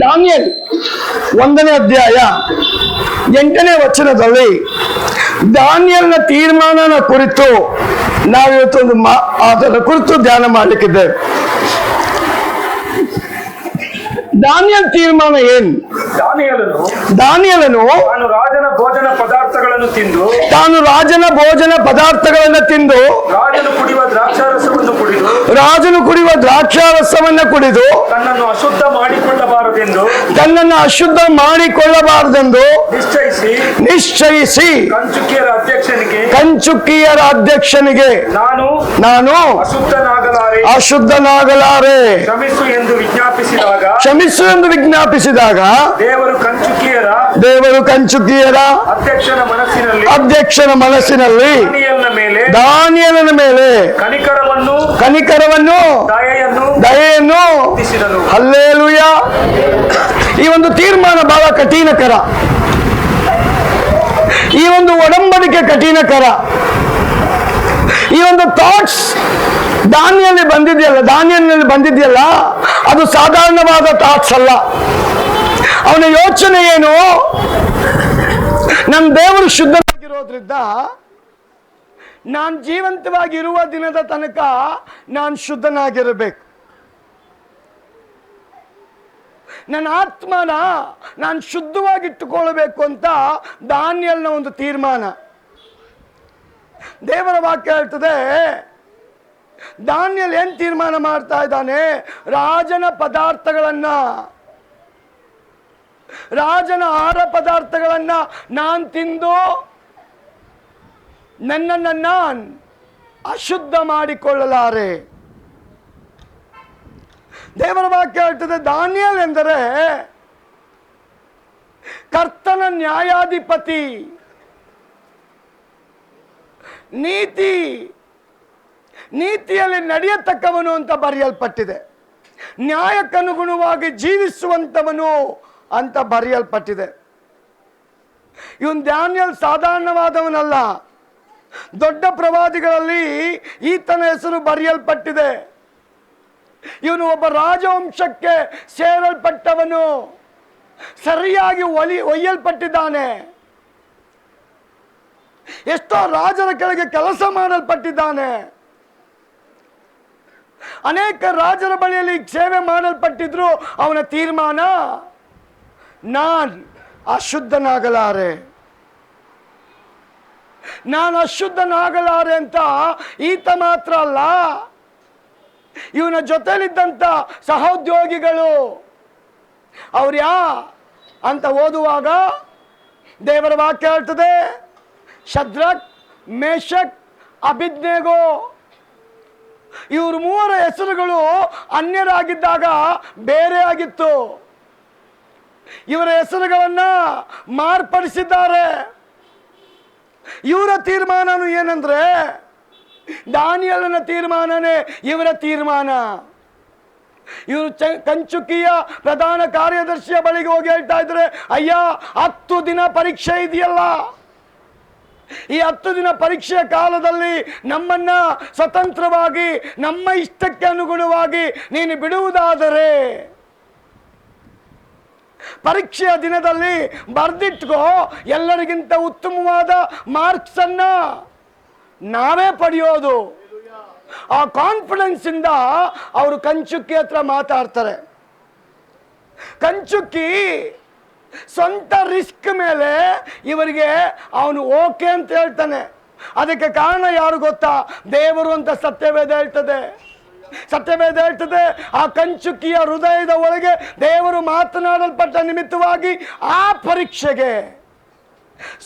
Daniel 1ನೇ ಅಧ್ಯಾಯ 8ನೇ ವಚನದಲ್ಲಿ ದಾನಿಯೇಲನ ತೀರ್ಮಾನನ ಕುರಿತು ನಾವಿವತ್ತು ಅದರ ಕುರಿತು ಧ್ಯಾನ ಮಾಡಲಿಕ್ಕಿದ್ದೇವೆ. ದಾನಿಯೇಲ್ ತೀರ್ಮಾನ ಏನು? ದಾನಿಯೇಲನು ತಾನು ರಾಜನ ಭೋಜನ ಪದಾರ್ಥಗಳನ್ನು ತಿಂದು ರಾಜನು ಕುಡಿಯುವ ದ್ರಾಕ್ಷಾರಸವನ್ನು ಕುಡಿದು ತನ್ನನ್ನು ಅಶುದ್ಧ ಮಾಡಿಕೊಳ್ಳಬಾರದೆಂದು ನಿಶ್ಚಯಿಸಿ ಕಂಚುಕಿಯರ ಅಧ್ಯಕ್ಷನಿಗೆ ನಾನು ಅಶುದ್ಧನಾಗಲಾರೆ ಕ್ಷಮಿಸು ಎಂದು ವಿಜ್ಞಾಪಿಸಿದಾಗ ದೇವರು ಕಂಚುಕಿಯರ ಅಧ್ಯಕ್ಷನ ಮನಸ್ಸಿನಲ್ಲಿ ದಾನಿಯೇಲನ ಮೇಲೆ ಕನಿಕರವನ್ನು ದಯೆಯನ್ನು ಹಲ್ಲೆಲೂಯ. ಈ ಒಂದು ತೀರ್ಮಾನ ಬಹಳ ಕಠಿಣಕರ. ಈ ಒಂದು ಒಡಂಬಡಿಕೆ ಕಠಿಣಕರ. ಈ ಒಂದು ಥಾಟ್ಸ್ ದಾನಿಯೇಲನಲ್ಲಿ ಬಂದಿದೆಯಲ್ಲ, ಅದು ಸಾಧಾರಣವಾದ ಥಾಟ್ಸ್ ಅಲ್ಲ. ಅವನ ಯೋಚನೆ ಏನು? ನಮ್ಮ ದೇವರು ಶುದ್ಧವಾಗಿರೋದ್ರಿಂದ ನಾನು ಜೀವಂತವಾಗಿರುವ ದಿನದ ತನಕ ನಾನು ಶುದ್ಧನಾಗಿರಬೇಕು. ನನ್ನ ಆತ್ಮನ ನಾನು ಶುದ್ಧವಾಗಿಟ್ಟುಕೊಳ್ಳಬೇಕು ಅಂತ ದಾನಿಯೇಲನ ಒಂದು ತೀರ್ಮಾನ. ದೇವರ ವಾಕ್ಯ ಹೇಳ್ತದೆ, ದಾನಿಯೇಲ್ ಏನ್ ತೀರ್ಮಾನ ಮಾಡ್ತಾ ಇದ್ದಾನೆ? ರಾಜನ ಆಹಾರ ಪದಾರ್ಥಗಳನ್ನ ನಾನು ತಿಂದು ನನ್ನನ್ನು ನಾನು ಅಶುದ್ಧ ಮಾಡಿಕೊಳ್ಳಲಾರೆ. ದೇವರ ವಾಕ್ಯ ಹೇಳ್ತದೆ, ದಾನಿಯೇಲ್ ಎಂದರೆ ಕರ್ತನ ನ್ಯಾಯಾಧಿಪತಿ, ನೀತಿಯಲ್ಲಿ ನಡೆಯತಕ್ಕವನು ಅಂತ ಬರೆಯಲ್ಪಟ್ಟಿದೆ. ನ್ಯಾಯಕ್ಕನುಗುಣವಾಗಿ ಜೀವಿಸುವಂತವನು ಅಂತ ಬರೆಯಲ್ಪಟ್ಟಿದೆ. ಇವನ್ ದಾನಿಯೇಲ್ ಸಾಧಾರಣವಾದವನಲ್ಲ. ದೊಡ್ಡ ಪ್ರವಾದಿಗಳಲ್ಲಿ ಈತನ ಹೆಸರು ಬರೆಯಲ್ಪಟ್ಟಿದೆ. ಇವನು ಒಬ್ಬ ರಾಜವಂಶಕ್ಕೆ ಸೇರಲ್ಪಟ್ಟವನು, ಸರಿಯಾಗಿ ಒಯ್ಯಲ್ಪಟ್ಟಿದ್ದಾನೆ. ಎಷ್ಟೋ ರಾಜರ ಕೆಳಗೆ ಕೆಲಸ ಮಾಡಲ್ಪಟ್ಟಿದ್ದಾನೆ. ಅನೇಕ ರಾಜರ ಬಳಿಯಲ್ಲಿ ಸೇವೆ ಮಾಡಲ್ಪಟ್ಟಿದ್ರು. ಅವನ ತೀರ್ಮಾನ, ನಾನು ಅಶುದ್ಧನಾಗಲಾರೆ ಅಂತ ಈತ ಮಾತ್ರ ಅಲ್ಲ, ಇವನ ಜೊತೆಲಿದ್ದಂಥ ಸಹೋದ್ಯೋಗಿಗಳು ಅವ್ರ್ಯಾ ಅಂತ ಓದುವಾಗ ದೇವರ ವಾಕ್ಯ ಹೇಳ್ತದೆ, ಶದ್ರಕ್, ಮೇಷಕ್, ಅಬೇದ್ನೆಗೋ ಇವರು ಮೂವರ ಹೆಸರುಗಳು ಅನ್ಯರಾಗಿದ್ದಾಗ ಬೇರೆ ಆಗಿತ್ತು. ಇವರ ಹೆಸರುಗಳನ್ನ ಮಾರ್ಪಡಿಸಿದ್ದಾರೆ. ಇವರ ತೀರ್ಮಾನನು ಏನಂದ್ರೆ, ದಾನಿಯೇಲನ ತೀರ್ಮಾನನೇ ಇವರ ತೀರ್ಮಾನ. ಇವರು ಕಂಚುಕಿಯ ಪ್ರಧಾನ ಕಾರ್ಯದರ್ಶಿಯ ಬಳಿಗೆ ಹೋಗಿ ಹೇಳ್ತಾ ಇದ್ರೆ, ಅಯ್ಯ 10 ದಿನ ಪರೀಕ್ಷೆ ಇದೆಯಲ್ಲ, ಈ 10 ದಿನ ಪರೀಕ್ಷೆಯ ಕಾಲದಲ್ಲಿ ನಮ್ಮನ್ನ ಸ್ವತಂತ್ರವಾಗಿ ನಮ್ಮ ಇಷ್ಟಕ್ಕೆ ಅನುಗುಣವಾಗಿ ನೀನು ಬಿಡುವುದಾದರೆ ಪರೀಕ್ಷೆಯ ದಿನದಲ್ಲಿ ಬರೆದಿಟ್ಕೋ, ಎಲ್ಲರಿಗಿಂತ ಉತ್ತಮವಾದ ಮಾರ್ಕ್ಸ್ ಅನ್ನ ನಾವೇ ಪಡೆಯೋದು. ಆ ಕಾನ್ಫಿಡೆನ್ಸ್ ಇಂದ ಅವರು ಕಂಚುಕಿ ಹತ್ರ ಮಾತಾಡ್ತಾರೆ. ಕಂಚುಕಿ ಸ್ವಂತ ರಿಸ್ಕ್ ಮೇಲೆ ಇವರಿಗೆ ಅವನು ಓಕೆ ಅಂತ ಹೇಳ್ತಾನೆ. ಅದಕ್ಕೆ ಕಾರಣ ಯಾರು ಗೊತ್ತಾ? ದೇವರು ಅಂತ ಸತ್ಯವೇದ ಹೇಳ್ತದೆ. ಆ ಕಂಚುಕಿಯ ಹೃದಯದ ಒಳಗೆ ದೇವರು ಮಾತನಾಡಲ್ಪಟ್ಟ ನಿಮಿತ್ತವಾಗಿ ಆ ಪರೀಕ್ಷೆಗೆ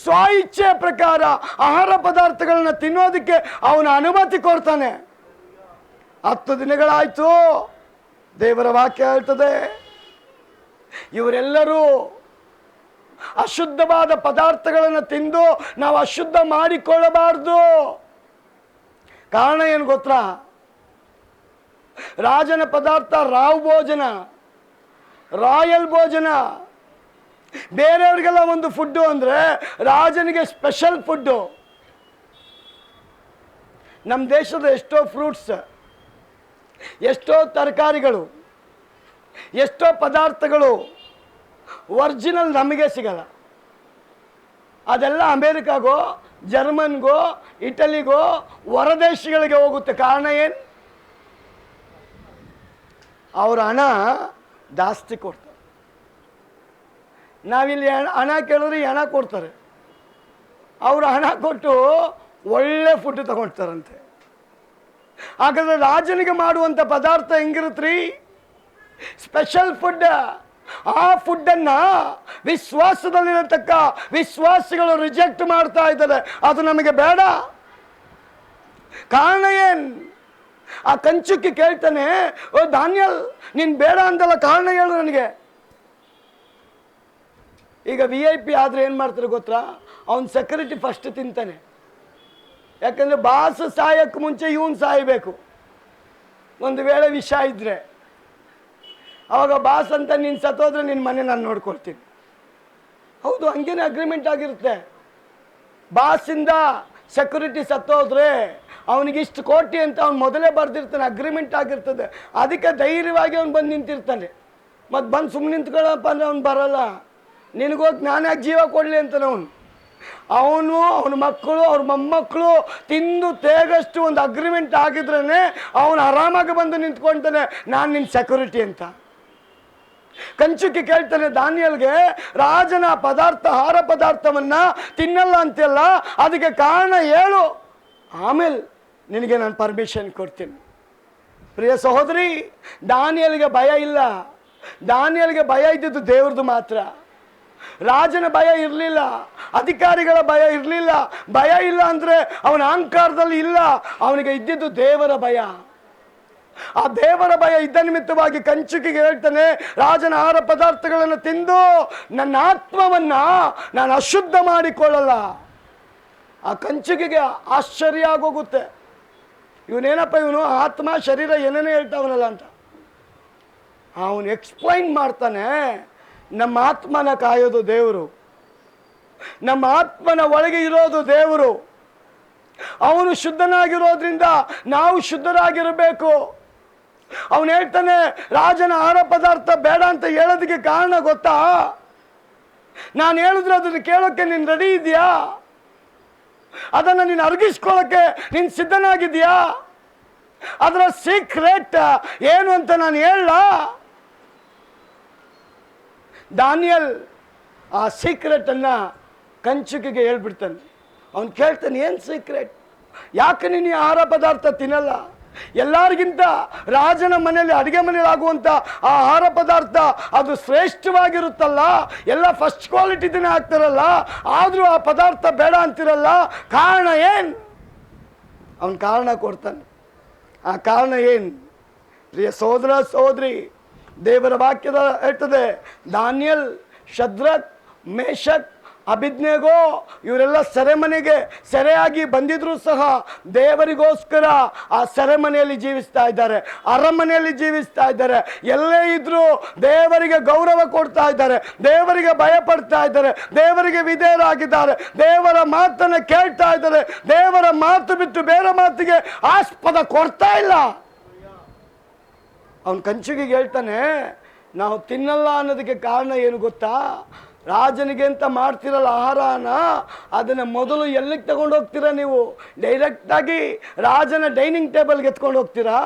ಸ್ವ ಇಚ್ಛೆ ಪ್ರಕಾರ ಆಹಾರ ಪದಾರ್ಥಗಳನ್ನ ತಿನ್ನೋದಕ್ಕೆ ಅವನ ಅನುಮತಿ ಕೊಡ್ತಾನೆ. 10 ದಿನಗಳಾಯ್ತು. ದೇವರ ವಾಕ್ಯ ಹೇಳ್ತದೆ, ಇವರೆಲ್ಲರೂ ಅಶುದ್ಧವಾದ ಪದಾರ್ಥಗಳನ್ನು ತಿಂದು ನಾವು ಅಶುದ್ಧ ಮಾಡಿಕೊಳ್ಳಬಾರ್ದು. ಕಾರಣ ಏನು ಗೊತ್ತಾ? ರಾಜನ ಪದಾರ್ಥ ರಾವ್ ಭೋಜನ, ರಾಯಲ್ ಭೋಜನ. ಬೇರೆಯವ್ರಿಗೆಲ್ಲ ಒಂದು ಫುಡ್ಡು ಅಂದ್ರೆ ರಾಜನಿಗೆ ಸ್ಪೆಷಲ್ ಫುಡ್ಡು. ನಮ್ಮ ದೇಶದ ಎಷ್ಟೋ ಫ್ರೂಟ್ಸ್, ಎಷ್ಟೋ ತರಕಾರಿಗಳು ಎಷ್ಟೋ ಪದಾರ್ಥಗಳು ಒರಿಜಿನಲ್ ನಮಗೆ ಸಿಗಲ್ಲ. ಅದೆಲ್ಲ ಅಮೇರಿಕಾಗೋ, ಜರ್ಮನ್ಗೋ, ಇಟಲಿಗೋ, ಹೊರದೇಶಗಳಿಗೆ ಹೋಗುತ್ತೆ. ಕಾರಣ ಏನು? ಅವ್ರ ಹಣ ಜಾಸ್ತಿ ಕೊಡ್ತಾರೆ. ನಾವಿಲ್ಲಿ ಹಣ ಕೇಳಿದ್ರೆ ಹಣ ಕೊಡ್ತಾರೆ, ಅವರು ಹಣ ಕೊಟ್ಟು ಒಳ್ಳೆ ಫುಡ್ ತಗೊಳ್ತಾರಂತೆ. ಹಾಗಾದ್ರೆ ರಾಜನಿಗೆ ಮಾಡುವಂಥ ಪದಾರ್ಥ ಹೆಂಗಿರುತ್ತ್ರಿ? Special food. ಆ ಫುಡ್ಡನ್ನು ವಿಶ್ವಾಸದಲ್ಲಿರತಕ್ಕ ವಿಶ್ವಾಸಿಗಳು ರಿಜೆಕ್ಟ್ ಮಾಡ್ತಾ ಇದ್ದಾರೆ. ಅದು ನಮಗೆ ಬೇಡ. ಕಾರಣ ಏನು? ಆ ಕಂಚುಕಿ ಕೇಳ್ತಾನೆ, ಓ ದಾನಿಯಲ್, ನೀನು ಬೇಡ ಅಂತಲ್ಲ, ಕಾರಣ ಹೇಳು ನನಗೆ. ಈಗ VIP ಆದರೆ ಏನು ಮಾಡ್ತಾರೆ ಗೊತ್ತಾ? ಅವನ ಸೆಕ್ಯೂರಿಟಿ ಫಸ್ಟ್ ತಿಂತಾನೆ. ಯಾಕಂದರೆ ಬಾಸ್ ಸಾಯಕ್ಕೆ ಮುಂಚೆ ಇವನು ಸಾಯಬೇಕು. ಒಂದು ವೇಳೆ ವಿಷ ಇದ್ದರೆ ಅವಾಗ ಬಾಸ್ ಅಂತ ನೀನು ಸತ್ತೋದ್ರೆ ನಿನ್ನ ಮನೆ ನಾನು ನೋಡ್ಕೊಳ್ತೀನಿ. ಹೌದು, ಹಂಗೇನೆ ಅಗ್ರಿಮೆಂಟ್ ಆಗಿರುತ್ತೆ. ಬಾಸಿಂದ ಸೆಕ್ಯೂರಿಟಿ ಸತ್ತೋದ್ರೆ ಅವನಿಗಿಷ್ಟು ಕೋಟಿ ಅಂತ ಅವ್ನು ಮೊದಲೇ ಬರೆದಿರ್ತಾನೆ, ಅಗ್ರಿಮೆಂಟ್ ಆಗಿರ್ತದೆ. ಅದಕ್ಕೆ ಧೈರ್ಯವಾಗಿ ಅವ್ನು ಬಂದು ನಿಂತಿರ್ತಾನೆ. ಮತ್ತು ಬಂದು ಸುಮ್ಮನೆ ನಿಂತ್ಕೊಳ್ಳಪ್ಪ ಅಂದರೆ ಅವ್ನು ಬರಲ್ಲ. ನಿನಗೋಗಿ ನಾನ್ಯಾಕೆ ಜೀವ ಕೊಡಲಿ ಅಂತಾನೆ ಅವನು ಅವನ ಮಕ್ಕಳು ಅವ್ರ ಮೊಮ್ಮಕ್ಕಳು ತಿಂದು ತೇಗಷ್ಟು ಒಂದು ಅಗ್ರಿಮೆಂಟ್ ಆಗಿದ್ರೇ ಅವನು ಆರಾಮಾಗಿ ಬಂದು ನಿಂತ್ಕೊಳ್ತಾನೆ, ನಾನು ನಿನ್ನ ಸೆಕ್ಯೂರಿಟಿ ಅಂತ. ಕಂಚುಕಿ ಕೇಳ್ತಾನೆ ದಾನಿಯಲ್ಗೆ, ರಾಜನ ಪದಾರ್ಥ ಆಹಾರ ಪದಾರ್ಥವನ್ನ ತಿನ್ನಲ್ಲ ಅಂತೆಲ್ಲ, ಅದಕ್ಕೆ ಕಾರಣ ಹೇಳು, ಆಮೇಲೆ ನಿನಗೆ ನಾನು ಪರ್ಮಿಷನ್ ಕೊಡ್ತೀನಿ. ಪ್ರಿಯ ಸಹೋದರಿ, ದಾನಿಯಲ್ಗೆ ಭಯ ಇಲ್ಲ. ದಾನಿಯಲ್ಗೆ ಭಯ ಇದ್ದಿದ್ದು ದೇವ್ರದ್ದು ಮಾತ್ರ. ರಾಜನ ಭಯ ಇರಲಿಲ್ಲ, ಅಧಿಕಾರಿಗಳ ಭಯ ಇರಲಿಲ್ಲ. ಭಯ ಇಲ್ಲ ಅಂದರೆ ಅವನ ಅಹಂಕಾರದಲ್ಲಿ ಇಲ್ಲ, ಅವನಿಗೆ ಇದ್ದಿದ್ದು ದೇವರ ಭಯ. ಆ ದೇವರ ಭಯ ಇದ್ದ ನಿಮಿತ್ತವಾಗಿ ಕಂಚುಕಿಗೆ ಹೇಳ್ತಾನೆ, ರಾಜನ ಆಹಾರ ಪದಾರ್ಥಗಳನ್ನು ತಿಂದು ನನ್ನ ಆತ್ಮವನ್ನ ನಾನು ಅಶುದ್ಧ ಮಾಡಿಕೊಳ್ಳಲ್ಲ. ಆ ಕಂಚುಕಿಗೆ ಆಶ್ಚರ್ಯ ಆಗೋಗುತ್ತೆ. ಇವನೇನಪ್ಪ ಇವನು ಆತ್ಮ ಶರೀರ ಏನೇನೋ ಹೇಳ್ತಾವನಲ್ಲ ಅಂತ. ಅವನು ಎಕ್ಸ್ಪ್ಲೈನ್ ಮಾಡ್ತಾನೆ, ನಮ್ಮ ಆತ್ಮನ ಕಾಯೋದು ದೇವರು, ನಮ್ಮ ಆತ್ಮನ ಒಳಗೆ ಇರೋದು ದೇವರು. ಅವನು ಶುದ್ಧನಾಗಿರೋದ್ರಿಂದ ನಾವು ಶುದ್ಧರಾಗಿರಬೇಕು. ಅವನು ಹೇಳ್ತಾನೆ, ರಾಜನ ಆಹಾರ ಪದಾರ್ಥ ಬೇಡ ಅಂತ ಹೇಳೋದಕ್ಕೆ ಕಾರಣ ಗೊತ್ತಾ? ನಾನು ಹೇಳಿದ್ರೆ ಅದನ್ನು ಕೇಳೋಕ್ಕೆ ನೀನು ರೆಡಿ ಇದೆಯಾ? ಅದನ್ನು ನೀನು ಅರಗಿಸ್ಕೊಳ್ಳೋಕ್ಕೆ ನೀನು ಸಿದ್ಧನಾಗಿದೆಯಾ? ಅದರ ಸೀಕ್ರೆಟ್ ಏನು ಅಂತ ನಾನು ಹೇಳ. ದಾನಿಯಲ್ ಆ ಸೀಕ್ರೆಟನ್ನು ಕಂಚುಕಿಗೆ ಹೇಳ್ಬಿಡ್ತಾನೆ. ಅವನು ಕೇಳ್ತಾನೆ, ಏನು ಸೀಕ್ರೆಟ್? ಯಾಕೆ ನೀನು ಆಹಾರ ಪದಾರ್ಥ ತಿನ್ನಲ್ಲ? ಎಲ್ಲರಿಗಿಂತ ರಾಜನ ಮನೆಯಲ್ಲಿ ಅಡುಗೆ ಮನೆಯಲ್ಲಿ ಆಗುವಂಥ ಆ ಆಹಾರ ಪದಾರ್ಥ ಅದು ಶ್ರೇಷ್ಠವಾಗಿರುತ್ತಲ್ಲ, ಎಲ್ಲ ಫಸ್ಟ್ ಕ್ವಾಲಿಟಿನೇ ಹಾಕ್ತಾರಲ್ಲ, ಆದರೂ ಆ ಪದಾರ್ಥ ಬೇಡ ಅಂತಿರಲ್ಲ, ಕಾರಣ ಏನು? ಅವನ ಕಾರಣ ಕೊಡ್ತಾನೆ. ಆ ಕಾರಣ ಏನು? ಪ್ರಿಯ ಸಹೋದರ ಸಹೋದರಿ, ದೇವರ ವಾಕ್ಯದ ಹೇಳ್ತದೆ, ದಾನಿಯಲ್, ಶದ್ರಕ್, ಮೇಷಕ್, ಅಭಿಜ್ಞೆಗೋ ಇವರೆಲ್ಲ ಸೆರೆಮನೆಗೆ ಸೆರೆಯಾಗಿ ಬಂದಿದ್ರು ಸಹ ದೇವರಿಗೋಸ್ಕರ ಆ ಸೆರೆಮನೆಯಲ್ಲಿ ಜೀವಿಸ್ತಾ ಇದ್ದಾರೆ, ಅರಮನೆಯಲ್ಲಿ ಜೀವಿಸ್ತಾ ಇದ್ದಾರೆ. ಎಲ್ಲೇ ಇದ್ರೂ ದೇವರಿಗೆ ಗೌರವ ಕೊಡ್ತಾ ಇದ್ದಾರೆ, ದೇವರಿಗೆ ಭಯ ಪಡ್ತಾ ಇದ್ದಾರೆ, ದೇವರಿಗೆ ವಿಧೇಯರಾಗಿದ್ದಾರೆ, ದೇವರ ಮಾತನ್ನು ಕೇಳ್ತಾ ಇದ್ದಾರೆ. ದೇವರ ಮಾತು ಬಿಟ್ಟು ಬೇರೆ ಮಾತಿಗೆ ಆಸ್ಪದ ಕೊಡ್ತಾ ಇಲ್ಲ. ಅವನು ಕಂಚುಕಿಗೆ ಹೇಳ್ತಾನೆ, ನಾವು ತಿನ್ನಲ್ಲ ಅನ್ನೋದಕ್ಕೆ ಕಾರಣ ಏನು ಗೊತ್ತಾ? ರಾಜನಿಗೆ ಅಂತ ಮಾಡ್ತಿರಲ್ಲ ಆಹಾರನ, ಅದನ್ನು ಮೊದಲು ಎಲ್ಲಿಗೆ ತಗೊಂಡು ಹೋಗ್ತೀರಾ ನೀವು? ಡೈರೆಕ್ಟಾಗಿ ರಾಜನ ಡೈನಿಂಗ್ ಟೇಬಲ್ಗೆ ಎತ್ಕೊಂಡು ಹೋಗ್ತೀರಾ?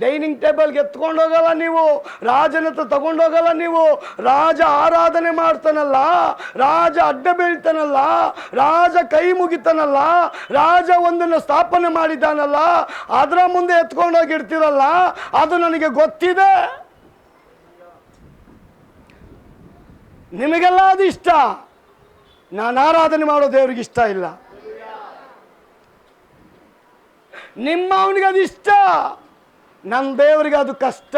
ಡೈನಿಂಗ್ ಟೇಬಲ್ಗೆ ಎತ್ಕೊಂಡು ಹೋಗಲ್ಲ ನೀವು, ರಾಜನ ಹತ್ರ ತಗೊಂಡು ಹೋಗಲ್ಲ ನೀವು. ರಾಜ ಆರಾಧನೆ ಮಾಡ್ತಾನಲ್ಲ, ರಾಜ ಅಡ್ಡ ಬೀಳ್ತಾನಲ್ಲ, ರಾಜ ಕೈ ಮುಗಿತಾನಲ್ಲ, ರಾಜ ಒಂದನ್ನು ಸ್ಥಾಪನೆ ಮಾಡಿದ್ದಾನಲ್ಲ, ಅದರ ಮುಂದೆ ಎತ್ಕೊಂಡೋಗಿಡ್ತೀರಲ್ಲ, ಅದು ನನಗೆ ಗೊತ್ತಿದೆ. ನಿಮಗೆಲ್ಲ ಅದು ಇಷ್ಟ, ನಾನು ಆರಾಧನೆ ಮಾಡೋ ದೇವ್ರಿಗೆ ಇಷ್ಟ ಇಲ್ಲ. ನಿಮ್ಮ ಅವನಿಗೆ ಅದು ಇಷ್ಟ, ನಮ್ಮ ದೇವರಿಗೆ ಅದು ಕಷ್ಟ.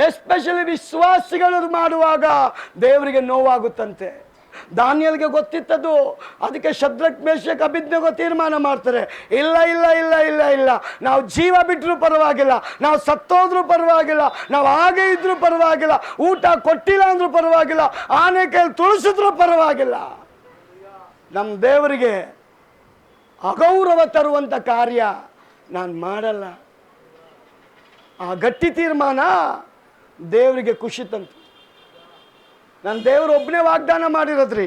ಎಸ್ಪೆಷಲಿ ವಿಶ್ವಾಸಿಗಳು ಮಾಡುವಾಗ ದೇವರಿಗೆ ನೋವಾಗುತ್ತಂತೆ. ದಾನಿಯಲ್ಗೆ ಗೊತ್ತಿತ್ತದು. ಅದಕ್ಕೆ ಶದ್ರಕ್, ಮೇಷಕ್, ಅಭಿಜ್ಞೆಗೋ ತೀರ್ಮಾನ ಮಾಡ್ತಾರೆ, ಇಲ್ಲ ಇಲ್ಲ ಇಲ್ಲ ಇಲ್ಲ ಇಲ್ಲ, ನಾವು ಜೀವ ಬಿಟ್ಟರೂ ಪರವಾಗಿಲ್ಲ, ನಾವು ಸತ್ತೋದ್ರೂ ಪರವಾಗಿಲ್ಲ, ನಾವು ಹಾಗೆ ಇದ್ರೂ ಪರವಾಗಿಲ್ಲ, ಊಟ ಕೊಟ್ಟಿಲ್ಲ ಅಂದ್ರೂ ಪರವಾಗಿಲ್ಲ, ಆನೆ ಕೈಯಲ್ಲಿ ತುಳಿಸಿದ್ರೂ ಪರವಾಗಿಲ್ಲ, ನಮ್ಮ ದೇವರಿಗೆ ಅಗೌರವ ತರುವಂಥ ಕಾರ್ಯ ನಾನು ಮಾಡಲ್ಲ. ಆ ಗಟ್ಟಿ ತೀರ್ಮಾನ ದೇವರಿಗೆ ಖುಷಿ ತಂತು. ನನ್ನ ದೇವರು ಒಬ್ಬನೇ ವಾಗ್ದಾನ ಮಾಡಿರೋದ್ರಿ,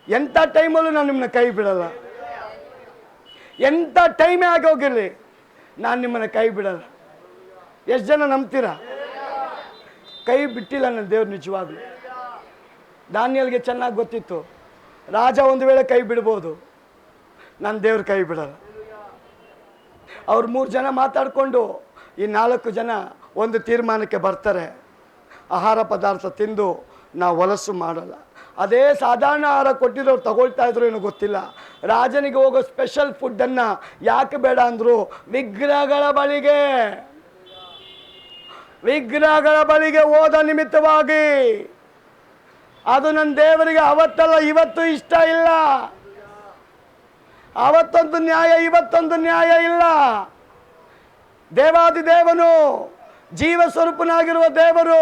ಎಂಥ ಟೈಮಲ್ಲೂ ನಾನು ನಿಮ್ಮನ್ನ ಕೈ ಬಿಡಲ್ಲ. ಎಂಥ ಟೈಮೇ ಆಗೋಗಿರಲಿ, ನಾನು ನಿಮ್ಮನ್ನ ಕೈ ಬಿಡಲ್ಲ. ಎಷ್ಟು ಜನ ನಂಬ್ತೀರಾ? ಕೈ ಬಿಟ್ಟಿಲ್ಲ ನನ್ನ ದೇವ್ರು ನಿಜವಾಗ್ಲು. ದಾನಿಯಲ್ಗೆ ಚೆನ್ನಾಗಿ ಗೊತ್ತಿತ್ತು, ರಾಜ ಒಂದು ವೇಳೆ ಕೈ ಬಿಡ್ಬೋದು, ನನ್ನ ದೇವ್ರು ಕೈ ಬಿಡಲ್ಲ. ಅವ್ರು 3 ಜನ ಮಾತಾಡಿಕೊಂಡು ಈ 4 ಜನ ಒಂದು ತೀರ್ಮಾನಕ್ಕೆ ಬರ್ತಾರೆ, ಆಹಾರ ಪದಾರ್ಥ ತಿಂದು ನಾವು ಹೊಲಸು ಮಾಡಲ್ಲ. ಅದೇ ಸಾಧಾರಣ ಆಹಾರ ಕೊಟ್ಟಿರೋರು ತಗೊಳ್ತಾ ಇದ್ರು ಏನೋ ಗೊತ್ತಿಲ್ಲ. ರಾಜನಿಗೆ ಹೋಗೋ ಸ್ಪೆಷಲ್ ಫುಡ್ಡನ್ನು ಯಾಕೆ ಬೇಡ ಅಂದರು? ವಿಗ್ರಹಗಳ ಬಳಿಗೆ ಹೋದ ನಿಮಿತ್ತವಾಗಿ. ಅದು ನನ್ನ ದೇವರಿಗೆ ಅವತ್ತಲ್ಲ ಇವತ್ತು ಇಷ್ಟ ಇಲ್ಲ. ಅವತ್ತೊಂದು ನ್ಯಾಯ, ಇವತ್ತೊಂದು ನ್ಯಾಯ ಇಲ್ಲ. ದೇವಾದಿದೇವನು, ಜೀವ ಸ್ವರೂಪನಾಗಿರುವ ದೇವರು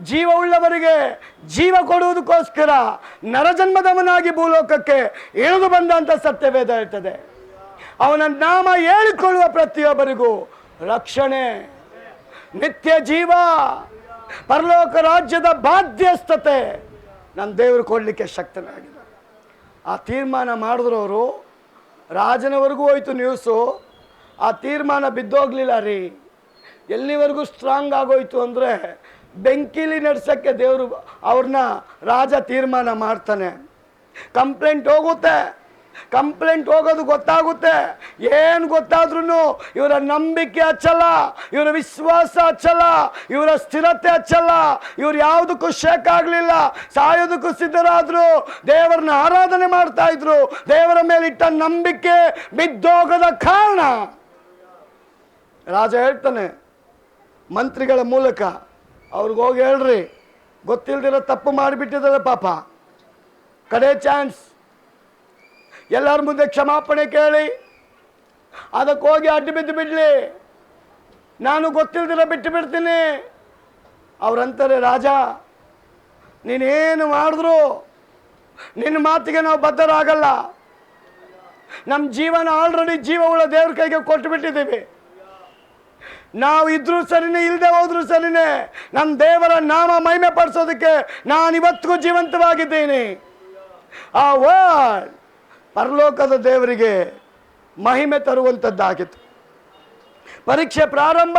ಜೀವವುಳ್ಳವರಿಗೆ ಜೀವ ಕೊಡುವುದಕ್ಕೋಸ್ಕರ ನರಜನ್ಮದವನಾಗಿ ಭೂಲೋಕಕ್ಕೆ ಇಳಿದು ಬಂದಂಥ ಸತ್ಯವೇದ ಹೇಳ್ತದೆ. ಅವನ ನಾಮ ಹೇಳಿಕೊಳ್ಳುವ ಪ್ರತಿಯೊಬ್ಬರಿಗೂ ರಕ್ಷಣೆ, ನಿತ್ಯ ಜೀವ, ಪರಲೋಕ ರಾಜ್ಯದ ಬಾಧ್ಯಸ್ಥತೆ ನನ್ನ ದೇವರು ಕೊಡಲಿಕ್ಕೆ ಶಕ್ತನಾಗಿದೆ. ಆ ತೀರ್ಮಾನ ಮಾಡಿದ್ರು ಅವರು. ರಾಜನವರೆಗೂ ಹೋಯ್ತು ನ್ಯೂಸು. ಆ ತೀರ್ಮಾನ ಬಿದ್ದೋಗ್ಲಿಲ್ಲ ರೀ. ಎಲ್ಲಿವರೆಗೂ ಸ್ಟ್ರಾಂಗ್ ಆಗೋಯ್ತು ಅಂದರೆ, ಬೆಂಕಿಲಿ ನಡ್ಸೋಕ್ಕೆ ದೇವರು ಅವ್ರನ್ನ ರಾಜ ತೀರ್ಮಾನ ಮಾಡ್ತಾನೆ. ಕಂಪ್ಲೇಂಟ್ ಹೋಗುತ್ತೆ. ಕಂಪ್ಲೇಂಟ್ ಹೋಗೋದು ಗೊತ್ತಾಗುತ್ತೆ. ಏನು ಗೊತ್ತಾದ್ರೂ ಇವರ ನಂಬಿಕೆ ಹಚ್ಚಲ್ಲ, ಇವರ ವಿಶ್ವಾಸ ಹಚ್ಚಲ್ಲ, ಇವರ ಸ್ಥಿರತೆ ಹಚ್ಚಲ್ಲ. ಇವ್ರು ಯಾವುದಕ್ಕೂ ಶೇಕ್ ಆಗಲಿಲ್ಲ. ಸಾಯೋದಕ್ಕೂ ಸಿದ್ಧರಾದ್ರು. ದೇವರನ್ನ ಆರಾಧನೆ ಮಾಡ್ತಾ ಇದ್ರು. ದೇವರ ಮೇಲೆ ಇಟ್ಟ ನಂಬಿಕೆ ಬಿದ್ದೋಗದ ಕಾರಣ ರಾಜ ಹೇಳ್ತಾನೆ ಮಂತ್ರಿಗಳ ಮೂಲಕ, ಅವ್ರಿಗೋಗಿ ಹೇಳ್ರಿ, ಗೊತ್ತಿಲ್ದಿರೋ ತಪ್ಪು ಮಾಡಿಬಿಟ್ಟಿದ್ದಾರೆ ಪಾಪ, ಕಡೆ ಚಾನ್ಸ್, ಎಲ್ಲರ ಮುಂದೆ ಕ್ಷಮಾಪಣೆ ಕೇಳಿ ಅದಕ್ಕೆ ಹೋಗಿ ಅಡ್ಡಿ ಬಿದ್ದು ಬಿಡಲಿ, ನಾನು ಗೊತ್ತಿಲ್ದಿರ ಬಿಟ್ಟು ಬಿಡ್ತೀನಿ. ಅವ್ರಂತಾರೆ, ರಾಜ ನೀನೇನು ಮಾಡಿದ್ರು ನಿನ್ನ ಮಾತಿಗೆ ನಾವು ಬದ್ಧರಾಗಲ್ಲ. ನಮ್ಮ ಜೀವನ ಆಲ್ರೆಡಿ ಜೀವವುಳ್ಳ ದೇವ್ರ ಕೈಗೆ ಕೊಟ್ಟು ಬಿಟ್ಟಿದ್ದೀವಿ. ನಾವು ಇದ್ರೂ ಸರಿನೇ, ಇಲ್ಲದೆ ಹೋದ್ರೂ ಸರಿನೇ, ನಮ್ಮ ದೇವರ ನಾಮ ಮಹಿಮೆ ಪಡಿಸೋದಕ್ಕೆ ನಾನು ಇವತ್ತಿಗೂ ಜೀವಂತವಾಗಿದ್ದೀನಿ. ಆ ವರ್ಡ್ ಪರಲೋಕದ ದೇವರಿಗೆ ಮಹಿಮೆ ತರುವಂಥದ್ದಾಗಿತ್ತು. ಪರೀಕ್ಷೆ ಪ್ರಾರಂಭ.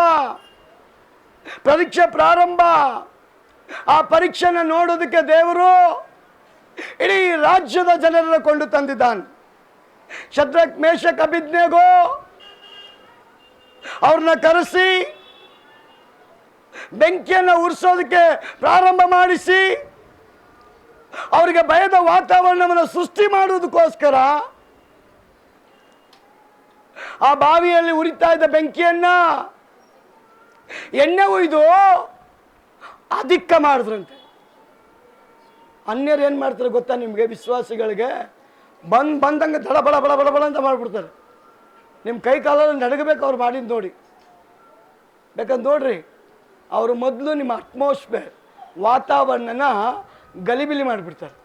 ಆ ಪರೀಕ್ಷೆನ ನೋಡೋದಕ್ಕೆ ದೇವರು ಇಡೀ ರಾಜ್ಯದ ಜನರನ್ನು ಕೊಂಡು ತಂದಿದ್ದಾನೆ. ಶದ್ರಕ್, ಮೇಷಕ್, ಅಬೇದ್ನೆಗೋ ಅವ್ರನ್ನ ಕರೆಸಿ ಬೆಂಕಿಯನ್ನು ಉರಿಸೋದಕ್ಕೆ ಪ್ರಾರಂಭ ಮಾಡಿಸಿ ಅವರಿಗೆ ಭಯದ ವಾತಾವರಣವನ್ನು ಸೃಷ್ಟಿ ಮಾಡುವುದಕ್ಕೋಸ್ಕರ ಆ ಬಾವಿಯಲ್ಲಿ ಉರಿತಾ ಇದ್ದ ಬೆಂಕಿಯನ್ನ ಎಣ್ಣೆ ಒಯ್ದು ಅಧಿಕ ಮಾಡಿದ್ರಂತೆ. ಅನ್ಯರು ಏನು ಮಾಡ್ತಾರೆ ಗೊತ್ತಾ ನಿಮಗೆ? ವಿಶ್ವಾಸಿಗಳಿಗೆ ಬಂದಂಗೆ ದಡ ಬಡ ಬಡ ಬಡ ಬಡ ಅಂತ ಮಾಡಿಬಿಡ್ತಾರೆ. ನಿಮ್ಮ ಕೈ ಕಾಲಲ್ಲಿ ನಡಗಬೇಕು ಅವ್ರು ಮಾಡಿದ್ದು ನೋಡಿ. ಬೇಕಂತ ನೋಡ್ರಿ, ಅವರು ಮೊದಲು ನಿಮ್ಮ ಅಟ್ಮಾಸ್ಫಿಯರ್ ವಾತಾವರಣನ ಗಲಿಬಿಲಿ ಮಾಡಿಬಿಡ್ತಾರೆ.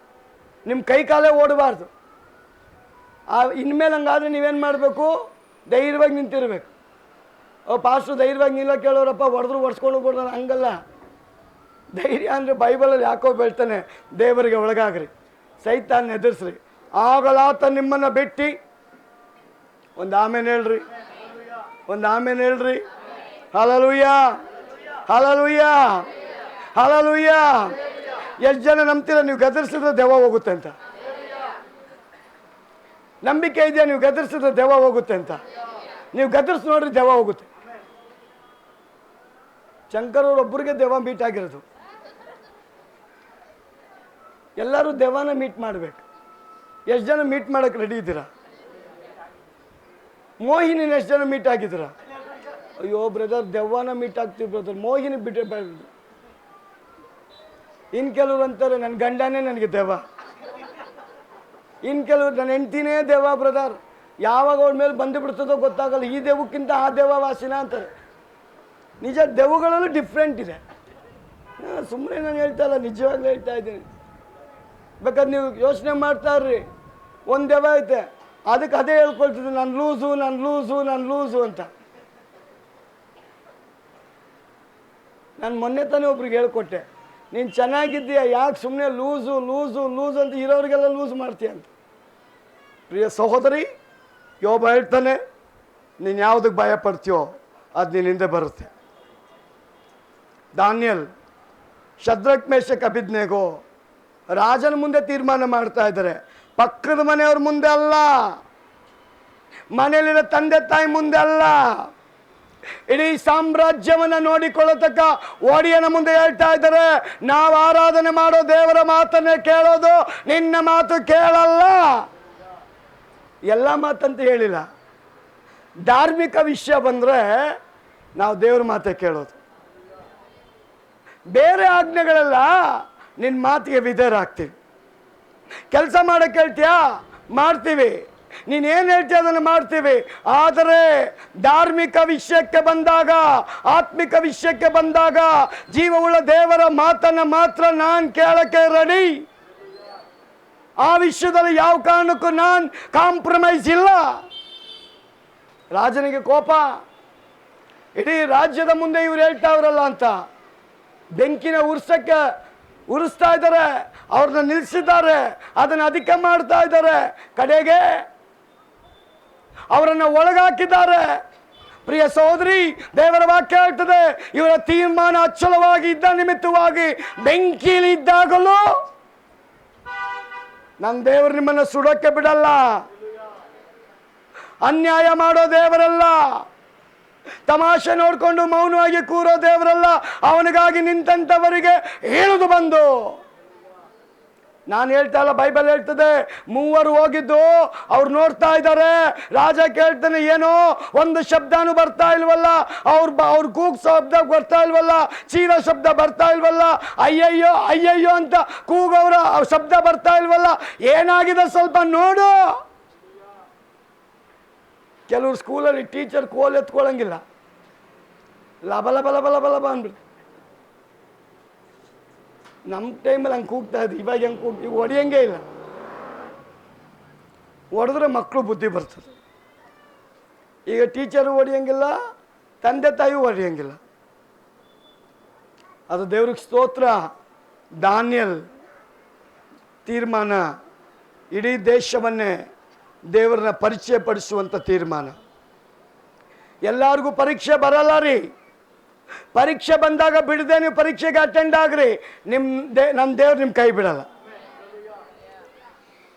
ನಿಮ್ಮ ಕೈ ಕಾಲೇ ಓಡಬಾರ್ದು. ಇನ್ಮೇಲೆ ಹಂಗಾದ್ರೆ ನೀವೇನು ಮಾಡಬೇಕು? ಧೈರ್ಯವಾಗಿ ನಿಂತಿರ್ಬೇಕು. ಪಾಸ್ಟು ಧೈರ್ಯವಾಗಿ ನಿಲ್ಲ ಕೇಳೋರಪ್ಪ, ಹೊಡೆದ್ರು ಹೊಡ್ಸ್ಕೊಂಡು ಹೋಗ್ಬಿಡ್ತಾರೆ. ಹಂಗಲ್ಲ. ಧೈರ್ಯ ಅಂದರೆ ಬೈಬಲಲ್ಲಿ ಯಾಕೋ ಹೇಳ್ತಾನೆ, ದೇವರಿಗೆ ಒಳಗಾಗ್ರಿ, ಸೈತಾನ್ ಎದುರಿಸ್ರಿ, ಆಗಲಾತ ನಿಮ್ಮನ್ನು ಬಿಟ್ಟು. ಒಂದು ಆಮೇಲೆ ಹೇಳ್ರಿ, ಹಲ್ಲೆಲೂಯಾ, ಹಲ್ಲೆಲೂಯಾ, ಹಲ್ಲೆಲೂಯಾ. ಎಷ್ಟು ಜನ ನಂಬ್ತೀರ ನೀವು ಗದರಿಸಿದ್ರೆ ದೆವ್ವ ಹೋಗುತ್ತೆ ಅಂತ? ನಂಬಿಕೆ ಇದೆಯಾ ನೀವು ಗದರಿಸಿದ್ರೆ ದೆವ್ವ ಹೋಗುತ್ತೆ ಅಂತ? ನೀವು ಗದರಿಸಿ ನೋಡ್ರಿ, ದೆವ್ವ ಹೋಗುತ್ತೆ. ಶಂಕರವ್ರೊಬ್ಬರಿಗೆ ದೆವ್ವ ಮೀಟ್ ಆಗಿರೋದು. ಎಲ್ಲರೂ ದೆವ್ವನ ಮೀಟ್ ಮಾಡಬೇಕು. ಎಷ್ಟು ಜನ ಮೀಟ್ ಮಾಡಕ್ಕೆ ರೆಡಿ ಇದ್ದೀರಾ? ಮೋಹಿನಿನ ಎಷ್ಟು ಜನ ಮೀಟ್ ಆಗಿದ್ದೀರಾ? ಅಯ್ಯೋ ಬ್ರದರ್, ದೆವ್ವನ ಮೀಟ್ ಆಗ್ತೀವಿ ಬ್ರದರ್, ಮೋಹಿನಿ ಬಿಟ್ಟೆ ಬೇಡ. ಇನ್ನು ಕೆಲವ್ರು ಅಂತಾರೆ, ನನ್ನ ಗಂಡನೇ ನನಗೆ ದೆವ್ವ. ಇನ್ನು ಕೆಲವ್ರು, ನನ್ನ ಹೆಂಡ್ತಿನೇ ದೆವ್ವ ಬ್ರದರ್, ಯಾವಾಗ ಅವ್ರ ಮೇಲೆ ಬಂದು ಬಿಡ್ತದೋ ಗೊತ್ತಾಗಲ್ಲ, ಈ ದೆವ್ವಕ್ಕಿಂತ ಆ ದೆವ್ವ ವಾಸಿನ ಅಂತಾರೆ. ನಿಜ, ದೆವ್ವಗಳಲ್ಲೂ ಡಿಫ್ರೆಂಟ್ ಇದೆ. ಸುಮ್ಮನೆ ನಾನು ಹೇಳ್ತಾ ಇಲ್ಲ, ನಿಜವಾಗ್ಲೂ ಹೇಳ್ತಾ ಇದ್ದೀನಿ. ಬೇಕಾದ್ರೆ ನೀವು ಯೋಚನೆ ಮಾಡ್ತಾ ಇರ್ರಿ. ಒಂದು ದೆವ್ವ ಐತೆ, ಅದಕ್ಕೆ ಅದೇ ಹೇಳ್ಕೊಳ್ತಿದ್ದೆ, ನಾನು ಲೂಸು ಅಂತ. ನಾನು ಮೊನ್ನೆ ತಾನೇ ಒಬ್ರಿಗೆ ಹೇಳ್ಕೊಟ್ಟೆ, ನೀನು ಚೆನ್ನಾಗಿದ್ದೀಯ, ಯಾಕೆ ಸುಮ್ಮನೆ ಲೂಸು ಲೂಸು ಲೂಸ್ ಅಂತ ಇರೋರಿಗೆಲ್ಲ ಲೂಸ್ ಮಾಡ್ತೀಯ ಅಂತ. ಪ್ರಿಯ ಸಹೋದರಿ, ಯೋಬ ಹೇಳ್ತಾನೆ, ನೀನು ಯಾವುದಕ್ಕೆ ಭಯ ಪಡ್ತೀಯೋ ಅದು ನಿನ್ನ ಹಿಂದೆ ಬರುತ್ತೆ. ದಾನಿಯಲ್, ಶದ್ರಕ್, ಮೇಷಕ್, ಅಬೇದ್ನೆಗೋ ರಾಜನ ಮುಂದೆ ತೀರ್ಮಾನ ಮಾಡ್ತಾ ಇದ್ದಾರೆ, ಪಕ್ಕದ ಮನೆಯವ್ರ ಮುಂದೆ ಅಲ್ಲ, ಮನೆಯಲ್ಲಿರೋ ತಂದೆ ತಾಯಿ ಮುಂದೆ ಅಲ್ಲ, ಇಡೀ ಸಾಮ್ರಾಜ್ಯವನ್ನ ನೋಡಿಕೊಳ್ಳತಕ್ಕ ಒಡೆಯನ ಮುಂದೆ ಹೇಳ್ತಾ ಇದ್ದಾರೆ, ನಾವು ಆರಾಧನೆ ಮಾಡೋ ದೇವರ ಮಾತನ್ನೇ ಕೇಳೋದು, ನಿನ್ನ ಮಾತು ಕೇಳಲ್ಲ. ಎಲ್ಲ ಮಾತಂತ ಹೇಳಿಲ್ಲ, ಧಾರ್ಮಿಕ ವಿಷಯ ಬಂದರೆ ನಾವು ದೇವ್ರ ಮಾತೇ ಕೇಳೋದು. ಬೇರೆ ಆಜ್ಞೆಗಳೆಲ್ಲ ನಿನ್ನ ಮಾತಿಗೆ ವಿಧೇಯರಾಗ್ತೀವಿ. ಕೆಲಸ ಮಾಡೋಕ್ಕೆ ಹೇಳ್ತೀಯಾ, ಮಾಡ್ತೀವಿ. ನೀನೇನು ಹೇಳ್ತೀಯ ಅದನ್ನು ಮಾಡ್ತೀವಿ. ಆದರೆ ಧಾರ್ಮಿಕ ವಿಷಯಕ್ಕೆ ಬಂದಾಗ, ಆತ್ಮಿಕ ವಿಷಯಕ್ಕೆ ಬಂದಾಗ, ಜೀವವುಳ್ಳ ದೇವರ ಮಾತನ್ನು ಮಾತ್ರ ನಾನು ಕೇಳಕ್ಕೆ ರೆಡಿ. ಆ ವಿಷಯದಲ್ಲಿ ಯಾವ ಕಾರಣಕ್ಕೂ ನಾನು ಕಾಂಪ್ರಮೈಸ್ ಇಲ್ಲ. ರಾಜನಿಗೆ ಕೋಪ, ಇಡೀ ರಾಜ್ಯದ ಮುಂದೆ ಇವ್ರು ಹೇಳ್ತಾವ್ರಲ್ಲ ಅಂತ ಬೆಂಕಿನ ಉರಿಸ್ತಾ ಇದ್ದಾರೆ, ಅವ್ರನ್ನ ನಿಲ್ಲಿಸಿದ್ದಾರೆ, ಅದನ್ನು ಅಧಿಕ ಮಾಡ್ತಾ ಇದ್ದಾರೆ, ಕಡೆಗೆ ಅವರನ್ನು ಒಳಗಾಕಿದ್ದಾರೆ. ಪ್ರಿಯ ಸಹೋದರಿ, ದೇವರ ವಾಕ್ಯ ಹೇಳ್ತದೆ, ಇವರ ತೀರ್ಮಾನ ಅಚ್ಚಲವಾಗಿ ಇದ್ದ ನಿಮಿತ್ತವಾಗಿ ಬೆಂಕಿಲಿ ಇದ್ದಾಗಲೂ ನನ್ನ ದೇವರು ನಿಮ್ಮನ್ನು ಸುಡೋಕ್ಕೆ ಬಿಡಲ್ಲ. ಅನ್ಯಾಯ ಮಾಡೋ ದೇವರಲ್ಲ, ತಮಾಷೆ ನೋಡ್ಕೊಂಡು ಮೌನವಾಗಿ ಕೂರೋ ದೇವರಲ್ಲ. ಅವನಿಗಾಗಿ ನಿಂತಂಥವರಿಗೆ ಹೇಳುದು ಬಂದು. ನಾನು ಹೇಳ್ತಾ ಇಲ್ಲ, ಬೈಬಲ್ ಹೇಳ್ತದೆ, ಮೂವರು ಹೋಗಿದ್ದು ಅವ್ರು ನೋಡ್ತಾ ಇದ್ದಾರೆ. ರಾಜ ಕೇಳ್ತಾನೆ, ಏನೋ ಒಂದು ಶಬ್ದನೂ ಬರ್ತಾ ಇಲ್ವಲ್ಲ, ಅವ್ರ ಕೂಗ್ ಶಬ್ದ ಬರ್ತಾ ಇಲ್ವಲ್ಲ, ಚೀರ ಶಬ್ದ ಬರ್ತಾ ಇಲ್ವಲ್ಲ, ಅಯ್ಯಯ್ಯೋ ಅಯ್ಯಯ್ಯೋ ಅಂತ ಕೂಗವ್ರ ಶಬ್ದ ಬರ್ತಾ ಇಲ್ವಲ್ಲ, ಏನಾಗಿದೆ ಸ್ವಲ್ಪ ನೋಡು. ಕೆಲವ್ರು ಸ್ಕೂಲಲ್ಲಿ ಟೀಚರ್ ಕೋಲ್ ಎತ್ಕೊಳ್ಳಂಗಿಲ್ಲ, ಲಬ ಲಬ ಲಬ ಲಬ ಲಬ ಅಂದ್ಬಿಟ್ಟು. ನಮ್ಮ ಟೈಮಲ್ಲಿ ಹಂಗೆ ಕೂಗ್ತಾ ಇದ್ದೆ, ಇವಾಗ ಹೆಂಗೆ ಈಗ ಹೊಡಿಯಂಗೆ ಇಲ್ಲ. ಹೊಡೆದ್ರೆ ಮಕ್ಕಳು ಬುದ್ಧಿ ಬರ್ತದೆ. ಈಗ ಟೀಚರು ಹೊಡಿಯಂಗಿಲ್ಲ, ತಂದೆ ತಾಯಿಯೂ ಹೊಡಿಯಂಗಿಲ್ಲ. ಅದು ದೇವ್ರಿಗೆ ಸ್ತೋತ್ರ. ದಾನಿಯಲ್ ತೀರ್ಮಾನ ಇಡೀ ದೇಶವನ್ನೇ ದೇವರನ್ನ ಪರಿಚಯ ಪಡಿಸುವಂಥ ತೀರ್ಮಾನ. ಎಲ್ಲರಿಗೂ ಪರೀಕ್ಷೆ ಬರಲ್ಲ ರೀ. ಪರೀಕ್ಷೆ ಬಂದಾಗ ಬಿಡದೆ ನೀವು ಪರೀಕ್ಷೆಗೆ ಅಟೆಂಡ್ ಆಗ್ರಿ, ನಮ್ಮ ದೇವ್ರು ನಿಮ್ಮ ಕೈ ಬಿಡಲ್ಲ.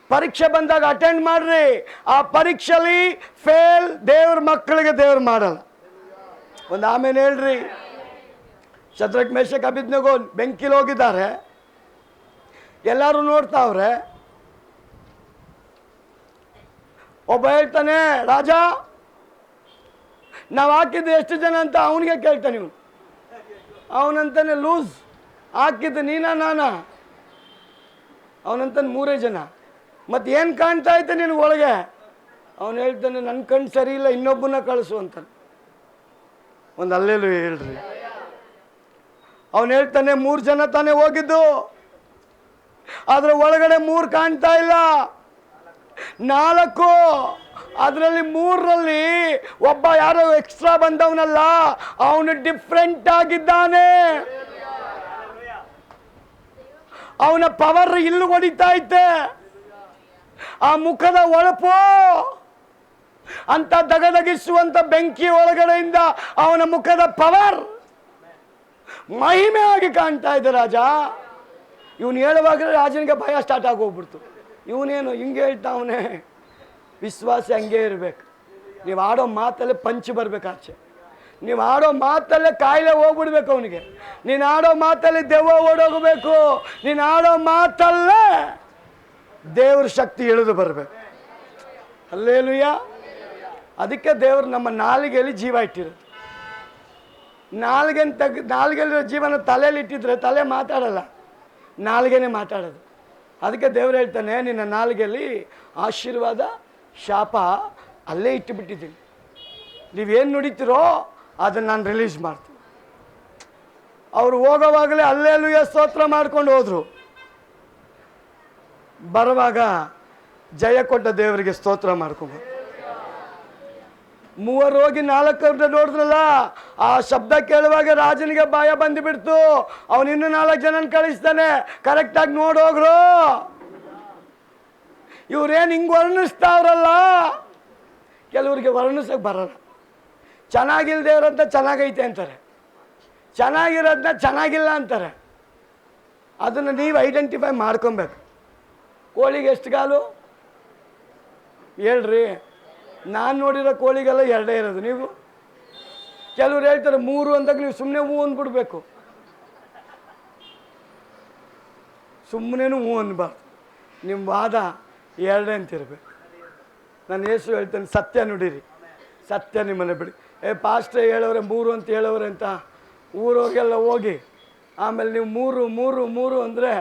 ಪರೀಕ್ಷೆ ಬಂದಾಗ ಅಟೆಂಡ್ ಮಾಡ್ರಿ. ಆ ಪರೀಕ್ಷೆಯಲ್ಲಿ ಫೇಲ್ ದೇವ್ರ ಮಕ್ಕಳಿಗೆ ದೇವ್ರು ಮಾಡಲ್ಲ. ಒಂದು ಆಮೇಲೆ ಹೇಳ್ರಿ, ಶದ್ರಕ್, ಮೇಷಕ್, ಅಬೇದ್ನೆಗೋ ಬೆಂಕಿಲಿ ಹೋಗಿದ್ದಾರೆ, ಎಲ್ಲರೂ ನೋಡ್ತಾವ್ರೆ. ಒಬ್ಬ ಹೇಳ್ತಾನೆ, ರಾಜ ನಾವು ಹಾಕಿದ್ದು ಎಷ್ಟು ಜನ ಅಂತ ಅವನಿಗೆ ಕೇಳ್ತಾನೆ. ಇವನು ಅವನಂತಾನೆ, ಲೂಸ್ ಹಾಕಿದ್ದು ನೀನಾ ನಾನಾ? ಅವನಂತಾನೆ 3 ಜನ. ಮತ್ತೆ ಏನು ಕಾಣ್ತಾ ಐತೆ ನಿನಗೆ ಒಳಗೆ? ಅವನು ಹೇಳ್ತಾನೆ, ನನ್ನ ಕಣ್ಣು ಸರಿ ಇಲ್ಲ, ಇನ್ನೊಬ್ಬನ ಕಳಿಸು ಅಂತಾನೆ. ಒಂದು ಅಲ್ಲೇಲು ಹೇಳ್ರಿ. ಅವನು ಹೇಳ್ತಾನೆ, 3 ಜನ ತಾನೇ ಹೋಗಿದ್ದು, ಆದ್ರೆ ಒಳಗಡೆ 3 ಕಾಣ್ತಾ ಇಲ್ಲ, 4. ಅದರಲ್ಲಿ 3ರಲ್ಲಿ ಒಬ್ಬ ಯಾರೋ ಎಕ್ಸ್ಟ್ರಾ ಬಂದವನಲ್ಲ, ಅವನು ಡಿಫ್ರೆಂಟ್ ಆಗಿದ್ದಾನೆ. ಅವನ ಪವರ್ ಇಲ್ಲಿ ಹೊಡಿತಾ ಐತೆ. ಆ ಮುಖದ ಹೊಳಪು ಅಂತ ದಗದಗಿಸುವಂತ ಬೆಂಕಿ ಒಳಗಡೆಯಿಂದ ಅವನ ಮುಖದ ಪವರ್ ಮಹಿಮೆ ಆಗಿ ಕಾಣ್ತಾ ಇದೆ. ರಾಜ ಇವನು ಹೇಳುವಾಗ ರಾಜನಿಗೆ ಭಯ ಸ್ಟಾರ್ಟ್ ಆಗೋಗ್ಬಿಡ್ತು. ಇವನೇನು ಹಿಂಗೆ ಹೇಳ್ತಾವನೆ? ವಿಶ್ವಾಸ ಹಂಗೆ ಇರಬೇಕು. ನೀವು ಆಡೋ ಮಾತಲ್ಲೇ ಪಂಚ್ ಬರ್ಬೇಕು ಆಚೆ. ನೀವು ಆಡೋ ಮಾತಲ್ಲೇ ಕಾಯಿಲೆ ಹೋಗ್ಬಿಡ್ಬೇಕು ಅವನಿಗೆ. ನೀನು ಆಡೋ ಮಾತಲ್ಲಿ ದೆವ್ವ ಓಡೋಗಬೇಕು. ನೀನು ಆಡೋ ಮಾತಲ್ಲೇ ದೇವ್ರ ಶಕ್ತಿ ಇಳಿದು ಬರಬೇಕು. ಹಲ್ಲೆಲೂಯಾ. ಅದಕ್ಕೆ ದೇವರು ನಮ್ಮ ನಾಲಿಗೆಯಲ್ಲಿ ಜೀವ ಇಟ್ಟಿರೋದು. ನಾಲಿಗೆಯಲ್ಲಿರೋ ಜೀವನ ತಲೆಯಲ್ಲಿ ಇಟ್ಟಿದ್ರೆ ತಲೆ ಮಾತಾಡಲ್ಲ, ನಾಲಿಗೆನೇ ಮಾತಾಡೋದು. ಅದಕ್ಕೆ ದೇವ್ರು ಹೇಳ್ತಾನೆ, ನಿನ್ನ ನಾಲಿಗೆಯಲ್ಲಿ ಆಶೀರ್ವಾದ ಶಾಪ ಅಲ್ಲೇ ಇಟ್ಟುಬಿಟ್ಟಿದ್ದೀನಿ, ನೀವೇನು ನುಡಿತೀರೋ ಅದನ್ನು ನಾನು ರಿಲೀಸ್ ಮಾಡ್ತೀನಿ. ಅವರು ಹೋಗೋವಾಗಲೇ ಹಲ್ಲೆಲೂಯಾ ಸ್ತೋತ್ರ ಮಾಡ್ಕೊಂಡು ಹೋದರು. ಬರುವಾಗ ಜಯ ಕೊಟ್ಟ ದೇವರಿಗೆ ಸ್ತೋತ್ರ ಮಾಡ್ಕೊಂಡು ಮೂವರು ಹೋಗಿ 4 ನೋಡಿದ್ರಲ್ಲ, ಆ ಶಬ್ದ ಕೇಳುವಾಗ ರಾಜನಿಗೆ ಭಯ ಬಂದುಬಿಡ್ತು. ಅವನು ಇನ್ನೂ 4 ಜನನ ಕಳಿಸ್ತಾನೆ, ಕರೆಕ್ಟಾಗಿ ನೋಡೋಗ್ರು. ಇವ್ರೇನು ಹಿಂಗೆ ವರ್ಣಿಸ್ತಾವ್ರಲ್ಲ. ಕೆಲವ್ರಿಗೆ ವರ್ಣಿಸಕ್ಕೆ ಬರಲ್ಲ. ಚೆನ್ನಾಗಿಲ್ದೇವ್ರಂತ ಚೆನ್ನಾಗೈತೆ ಅಂತಾರೆ, ಚೆನ್ನಾಗಿರೋದನ್ನ ಚೆನ್ನಾಗಿಲ್ಲ ಅಂತಾರೆ. ಅದನ್ನು ನೀವು ಐಡೆಂಟಿಫೈ ಮಾಡ್ಕೊಬೇಕು. ಕೋಳಿಗೆ ಎಷ್ಟು ಕಾಲು ಹೇಳ್ರಿ? ನಾನು ನೋಡಿರೋ ಕೋಳಿಗೆಲ್ಲ 2 ಇರೋದು. ನೀವು ಕೆಲವ್ರು ಹೇಳ್ತಾರೆ 3 ಅಂದಾಗ ನೀವು ಸುಮ್ಮನೆ ಹೂ ಅಂದ್ಬಿಡ್ಬೇಕು. ಸುಮ್ಮನೆನೂ ಹೂ ಅನ್ಬಾರ್ದು. ನಿಮ್ಮ ವಾದ 2 ಅಂತಿರ್ಬೇಕು. ನಾನು ಯೇಸು ಹೇಳ್ತೇನೆ, ಸತ್ಯ ನುಡಿರಿ, ಸತ್ಯ ನಿಮ್ಮನ್ನು ಬಿಡಿ. ಪಾಸ್ಟ್ರೇ ಹೇಳೋರೆ 3 ಅಂತ ಹೇಳೋರೆ ಅಂತ ಊರೋಗೆಲ್ಲ ಹೋಗಿ ಆಮೇಲೆ ನೀವು 3 ಅಂದರೆ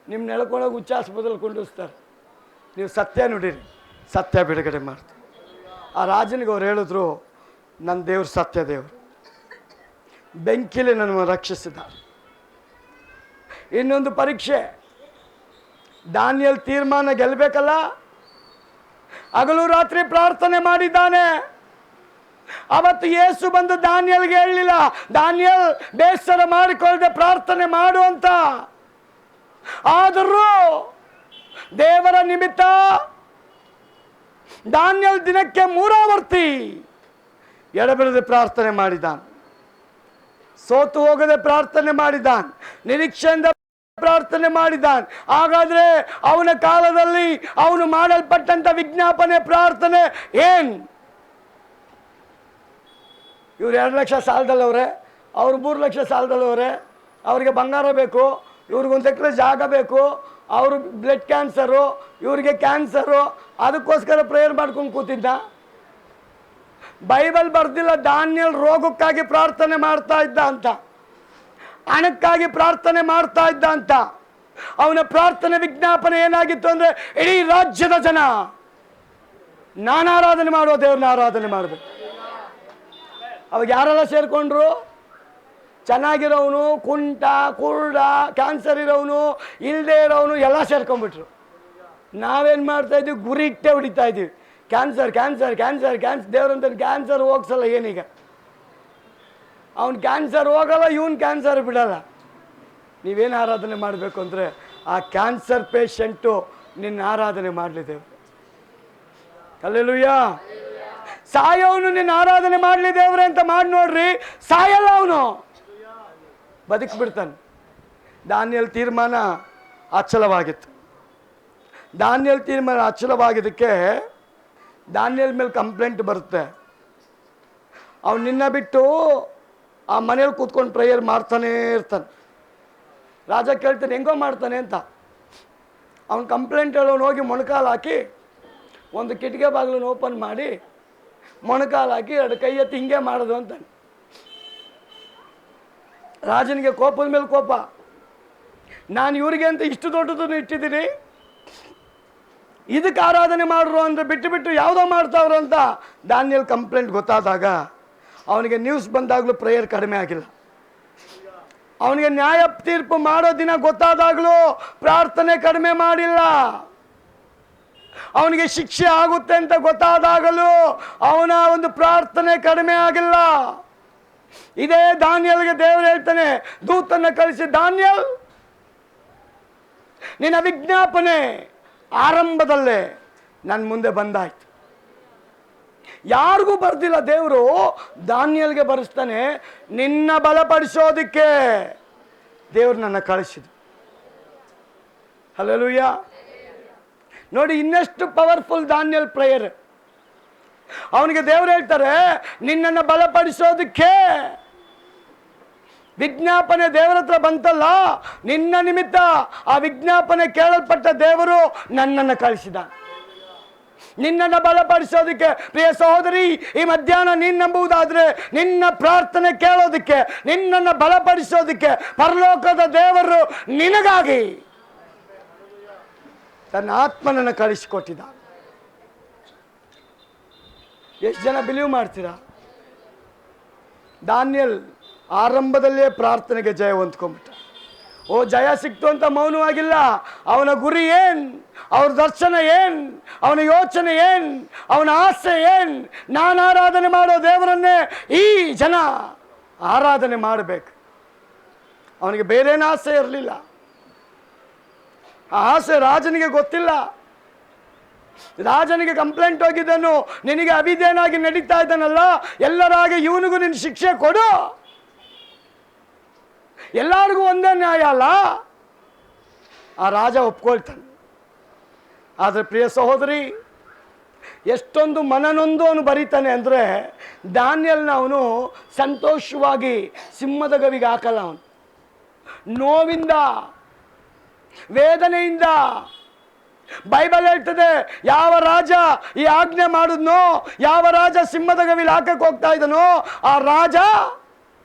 ನಿಮ್ಮ ನೆಳ್ಕೊಳಗೆ ಉಚ್ಚಾಸ್ಪದಲ್ಲಿ ಕೊಂಡಿಸ್ತಾರೆ. ನೀವು ಸತ್ಯ ನುಡಿರಿ, ಸತ್ಯ ಬಿಡುಗಡೆ ಮಾಡ್ತೀವಿ. ಆ ರಾಜನಿಗೆ ಅವ್ರು ಹೇಳಿದ್ರು, ನನ್ನ ದೇವ್ರು ಸತ್ಯ ದೇವರು, ಬೆಂಕಿಲಿ ನನ್ನ ರಕ್ಷಿಸಿದ. ಇನ್ನೊಂದು ಪರೀಕ್ಷೆ, ದಾನಿಯೇಲ್ ತೀರ್ಮಾನ ಗೆಲ್ಲಬೇಕಲ್ಲ. ಹಗಲು ರಾತ್ರಿ ಪ್ರಾರ್ಥನೆ ಮಾಡಿದ್ದಾನೆ. ಅವತ್ತು ಯೇಸು ಬಂದು ದಾನಿಯೇಲ್ಗೆ ಹೇಳಲಿಲ್ಲ, ದಾನಿಯೇಲ್ ಬೇಸರ ಮಾಡಿಕೊಳ್ಳದೆ ಪ್ರಾರ್ಥನೆ ಮಾಡು ಅಂತ. ಆದರೂ ದೇವರ ನಿಮಿತ್ತ ದಾನಿಯೇಲ್ ದಿನಕ್ಕೆ 3 ಆವರ್ತಿ ಎಡಬಿಡದೆ ಪ್ರಾರ್ಥನೆ ಮಾಡಿದ್ದಾನೆ. ಸೋತು ಹೋಗದೆ ಪ್ರಾರ್ಥನೆ ಮಾಡಿದ್ದಾನೆ, ನಿರೀಕ್ಷೆಯಿಂದ ಪ್ರಾರ್ಥನೆ ಮಾಡಿದ್ದಾನೆ. ಹಾಗಾದ್ರೆ ಅವನ ಕಾಲದಲ್ಲಿ ಅವನು ಮಾಡಲ್ಪಟ್ಟಂತ ವಿಜ್ಞಾಪನೆ ಪ್ರಾರ್ಥನೆ ಏನ್? ಇವ್ರು 2 ಲಕ್ಷ ಸಾಲದಲ್ಲವ್ರೆ, ಅವ್ರು 3 ಲಕ್ಷ ಸಾಲದಲ್ಲವ್ರೆ, ಅವ್ರಿಗೆ ಬಂಗಾರ ಬೇಕು, ಇವ್ರಿಗೊಂದು ಎಕರೆ ಜಾಗ ಬೇಕು, ಅವರು ಬ್ಲಡ್ ಕ್ಯಾನ್ಸರು, ಇವ್ರಿಗೆ ಕ್ಯಾನ್ಸರು, ಅದಕ್ಕೋಸ್ಕರ ಪ್ರೇಯರ್ ಮಾಡ್ಕೊಂಡು ಕೂತಿದ್ದ. ಬೈಬಲ್ ಬರ್ದಿಲ್ಲ ದಾನಿಯೇಲ್ ರೋಗಕ್ಕಾಗಿ ಪ್ರಾರ್ಥನೆ ಮಾಡ್ತಾ ಇದ್ದ ಅಂತ, ಹಣಕ್ಕಾಗಿ ಪ್ರಾರ್ಥನೆ ಮಾಡ್ತಾ ಇದ್ದ ಅಂತ. ಅವನ ಪ್ರಾರ್ಥನೆ ವಿಜ್ಞಾಪನೆ ಏನಾಗಿತ್ತು ಅಂದರೆ, ಇಡೀ ರಾಜ್ಯದ ಜನ ನಾನು ಆರಾಧನೆ ಮಾಡೋ ದೇವ್ರನ್ನ ಆರಾಧನೆ ಮಾಡಬೇಕು. ಅವಾಗ ಯಾರೆಲ್ಲ ಸೇರಿಕೊಂಡ್ರು? ಚೆನ್ನಾಗಿರೋನು, ಕುಂಟ, ಕುರುಡ, ಕ್ಯಾನ್ಸರ್ ಇರೋನು, ಇಲ್ಲದೆ ಇರೋನು ಎಲ್ಲ ಸೇರ್ಕೊಂಡ್ಬಿಟ್ರು. ನಾವೇನು ಮಾಡ್ತಾ ಇದ್ದೀವಿ? ಗುರಿ ಇಟ್ಟೆ ಹೊಡಿತಾ ಇದ್ದೀವಿ. Cancer cancer cancer cancer. ದೇವ್ರಂತ ಕ್ಯಾನ್ಸರ್ ಹೋಗ್ಸಲ್ಲ. ಏನೀಗ ಅವ್ನು ಕ್ಯಾನ್ಸರ್ ಹೋಗಲ್ಲ, ಇವನು ಕ್ಯಾನ್ಸರ್ ಬಿಡಲ್ಲ. ನೀವೇನು ಆರಾಧನೆ ಮಾಡಬೇಕು ಅಂದರೆ, ಆ ಕ್ಯಾನ್ಸರ್ ಪೇಷಂಟು ನಿನ್ನ ಆರಾಧನೆ ಮಾಡಲಿದ್ದೇವೆ. ಹಲ್ಲೆಲೂಯಾ. ಸಾಯೋನು ನಿನ್ನ ಆರಾಧನೆ ಮಾಡಲಿ ದೇವ್ರೆ ಅಂತ ಮಾಡಿ ನೋಡ್ರಿ, ಸಾಯಲ್ಲ, ಅವನು ಬದುಕಿಬಿಡ್ತಾನೆ. ದಾನಿಯೇಲ್ ತೀರ್ಮಾನ ಅಚಲವಾಗಿತ್ತು. ದಾನಿಯೇಲ್ ತೀರ್ಮಾನ ಅಚಲವಾಗಿದ್ದಕ್ಕೆ ದಾನಿಯೇಲ್ ಮೇಲೆ ಕಂಪ್ಲೇಂಟ್ ಬರುತ್ತೆ. ಅವನು ನಿನ್ನ ಬಿಟ್ಟು ಆ ಮನೇಲಿ ಕೂತ್ಕೊಂಡು ಪ್ರೇಯರ್ ಮಾಡ್ತಾನೇ ಇರ್ತಾನೆ. ರಾಜ ಕೇಳ್ತಾನೆ ಹೆಂಗೋ ಮಾಡ್ತಾನೆ ಅಂತ. ಅವನು ಕಂಪ್ಲೇಂಟ್ ಹೇಳೋನು ಹೋಗಿ ಮೊಣಕಾಲು ಹಾಕಿ ಒಂದು ಕಿಟಕಿ ಬಾಗಿಲನ್ನು ಓಪನ್ ಮಾಡಿ ಮೊಣಕಾಲು ಹಾಕಿ 2 ಕೈ ಎತ್ತಿ ಹಿಂಗೆ ಮಾಡೋದು ಅಂತಾನೆ. ರಾಜನಿಗೆ ಕೋಪದ ಮೇಲೆ ಕೋಪ. ನಾನು ಇವ್ರಿಗೆ ಅಂತ ಇಷ್ಟು ದೊಡ್ಡದನ್ನು ಇಟ್ಟಿದ್ದೀನಿ, ಇದಕ್ಕೆ ಆರಾಧನೆ ಮಾಡ್ರು ಅಂದರೆ ಬಿಟ್ಟು ಯಾವುದೋ ಮಾಡ್ತಾವ್ರು ಅಂತ ದಾನಿಯೇಲ್ ಕಂಪ್ಲೇಂಟ್ ಗೊತ್ತಾದಾಗ, ಅವನಿಗೆ ನ್ಯೂಸ್ ಬಂದಾಗಲೂ ಪ್ರೇಯರ್ ಕಡಿಮೆ ಆಗಿಲ್ಲ. ಅವನಿಗೆ ನ್ಯಾಯ ತೀರ್ಪು ಮಾಡೋ ದಿನ ಗೊತ್ತಾದಾಗಲೂ ಪ್ರಾರ್ಥನೆ ಕಡಿಮೆ ಮಾಡಿಲ್ಲ. ಅವನಿಗೆ ಶಿಕ್ಷೆ ಆಗುತ್ತೆ ಅಂತ ಗೊತ್ತಾದಾಗಲೂ ಅವನ ಒಂದು ಪ್ರಾರ್ಥನೆ ಕಡಿಮೆ ಆಗಿಲ್ಲ. ಇದೇ ದಾನಿಯೇಲ್ಗೆ ದೇವರು ಹೇಳ್ತಾನೆ, ದೂತನ್ನ ಕಳಿಸಿ, ದಾನಿಯೇಲ್ ನಿನ್ನ ವಿಜ್ಞಾಪನೆ ಆರಂಭದಲ್ಲೇ ನನ್ನ ಮುಂದೆ ಬಂದಾಯ್ತು. ಯಾರಿಗೂ ಬರ್ದಿಲ್ಲ, ದೇವರು ದಾನಿಯೇಲ್ಗೆ ಬರೆಸ್ತಾನೆ. ನಿನ್ನ ಬಲಪಡಿಸೋದಕ್ಕೆ ದೇವರು ನನ್ನ ಕಳಿಸಿದ. ಹಲ್ಲೆಲೂಯಾ. ನೋಡಿ ಇನ್ನೆಷ್ಟು ಪವರ್ಫುಲ್ ದಾನಿಯೇಲ್ ಪ್ರೇಯರ್. ಅವನಿಗೆ ದೇವರು ಹೇಳ್ತಾರೆ, ನಿನ್ನನ್ನು ಬಲಪಡಿಸೋದಕ್ಕೆ ವಿಜ್ಞಾಪನೆ ದೇವರ ಹತ್ರ ಬಂತಲ್ಲ, ನಿನ್ನ ನಿಮಿತ್ತ ಆ ವಿಜ್ಞಾಪನೆ ಕೇಳಲ್ಪಟ್ಟ ದೇವರು ನನ್ನನ್ನು ಕಳಿಸಿದ. ನಿನ್ನನ್ನು ಬಲಪಡಿಸೋದಕ್ಕೆ. ಪ್ರಿಯ ಸಹೋದರಿ, ಈ ಮಧ್ಯಾಹ್ನ ನೀನು ನಂಬುವುದಾದ್ರೆ, ನಿನ್ನ ಪ್ರಾರ್ಥನೆ ಕೇಳೋದಕ್ಕೆ, ನಿನ್ನನ್ನು ಬಲಪಡಿಸೋದಕ್ಕೆ ಪರಲೋಕದ ದೇವರು ನಿನಗಾಗಿ ತನ್ನ ಆತ್ಮನನ್ನು ಕಳಿಸಿಕೊಟ್ಟಿದ್ದ. ಎಷ್ಟು ಜನ ಬಿಲೀವ್ ಮಾಡ್ತೀರಾ? ದಾನಿಯೇಲ್ ಆರಂಭದಲ್ಲೇ ಪ್ರಾರ್ಥನೆಗೆ ಜಯ ಹೊಂದ್ಕೊಂಡ್ಬಿಟ್ಟ. ಓ, ಜಯ ಸಿಕ್ತು ಅಂತ ಮೌನವಾಗಿಲ್ಲ. ಅವನ ಗುರಿ ಏನ್? ಅವ್ರ ದರ್ಶನ ಏನು, ಅವನ ಯೋಚನೆ ಏನು, ಅವನ ಆಸೆ ಏನು? ನಾನು ಆರಾಧನೆ ಮಾಡೋ ದೇವರನ್ನೇ ಈ ಜನ ಆರಾಧನೆ ಮಾಡಬೇಕು. ಅವನಿಗೆ ಬೇರೇನು ಆಸೆ ಇರಲಿಲ್ಲ. ಆ ಆಸೆ ರಾಜನಿಗೆ ಗೊತ್ತಿಲ್ಲ. ರಾಜನಿಗೆ ಕಂಪ್ಲೇಂಟ್ ಹೋಗಿದ್ದನು, ನಿನಗೆ ಅವಿಧೇನಾಗಿ ನಡೀತಾ ಇದ್ದಾನಲ್ಲ, ಎಲ್ಲರಾಗಿ ಇವನಿಗೂ ನಿನ್ನ ಶಿಕ್ಷೆ ಕೊಡು, ಎಲ್ಲರಿಗೂ ಒಂದೇ ನ್ಯಾಯ ಅಲ್ಲ. ಆ ರಾಜ ಒಪ್ಕೊಳ್ತಾನೆ. ಆದರೆ ಪ್ರಿಯ ಸಹೋದರಿ, ಎಷ್ಟೊಂದು ಮನನೊಂದು ಅವನು ಬರೀತಾನೆ ಅಂದರೆ, ದಾನಿಯಲ್ನ ಅವನು ಸಂತೋಷವಾಗಿ ಸಿಂಹದ ಗವಿಗೆ ಹಾಕಲ್ಲ. ಅವನು ನೋವಿಂದ, ವೇದನೆಯಿಂದ. ಬೈಬಲ್ ಹೇಳ್ತದೆ, ಯಾವ ರಾಜ ಈ ಆಜ್ಞೆ ಮಾಡಿದ್ನೋ, ಯಾವ ರಾಜ ಸಿಂಹದ ಗವಿಲಿ ಹಾಕಕ್ಕೆ ಹೋಗ್ತಾ ಇದ್ದನೋ, ಆ ರಾಜ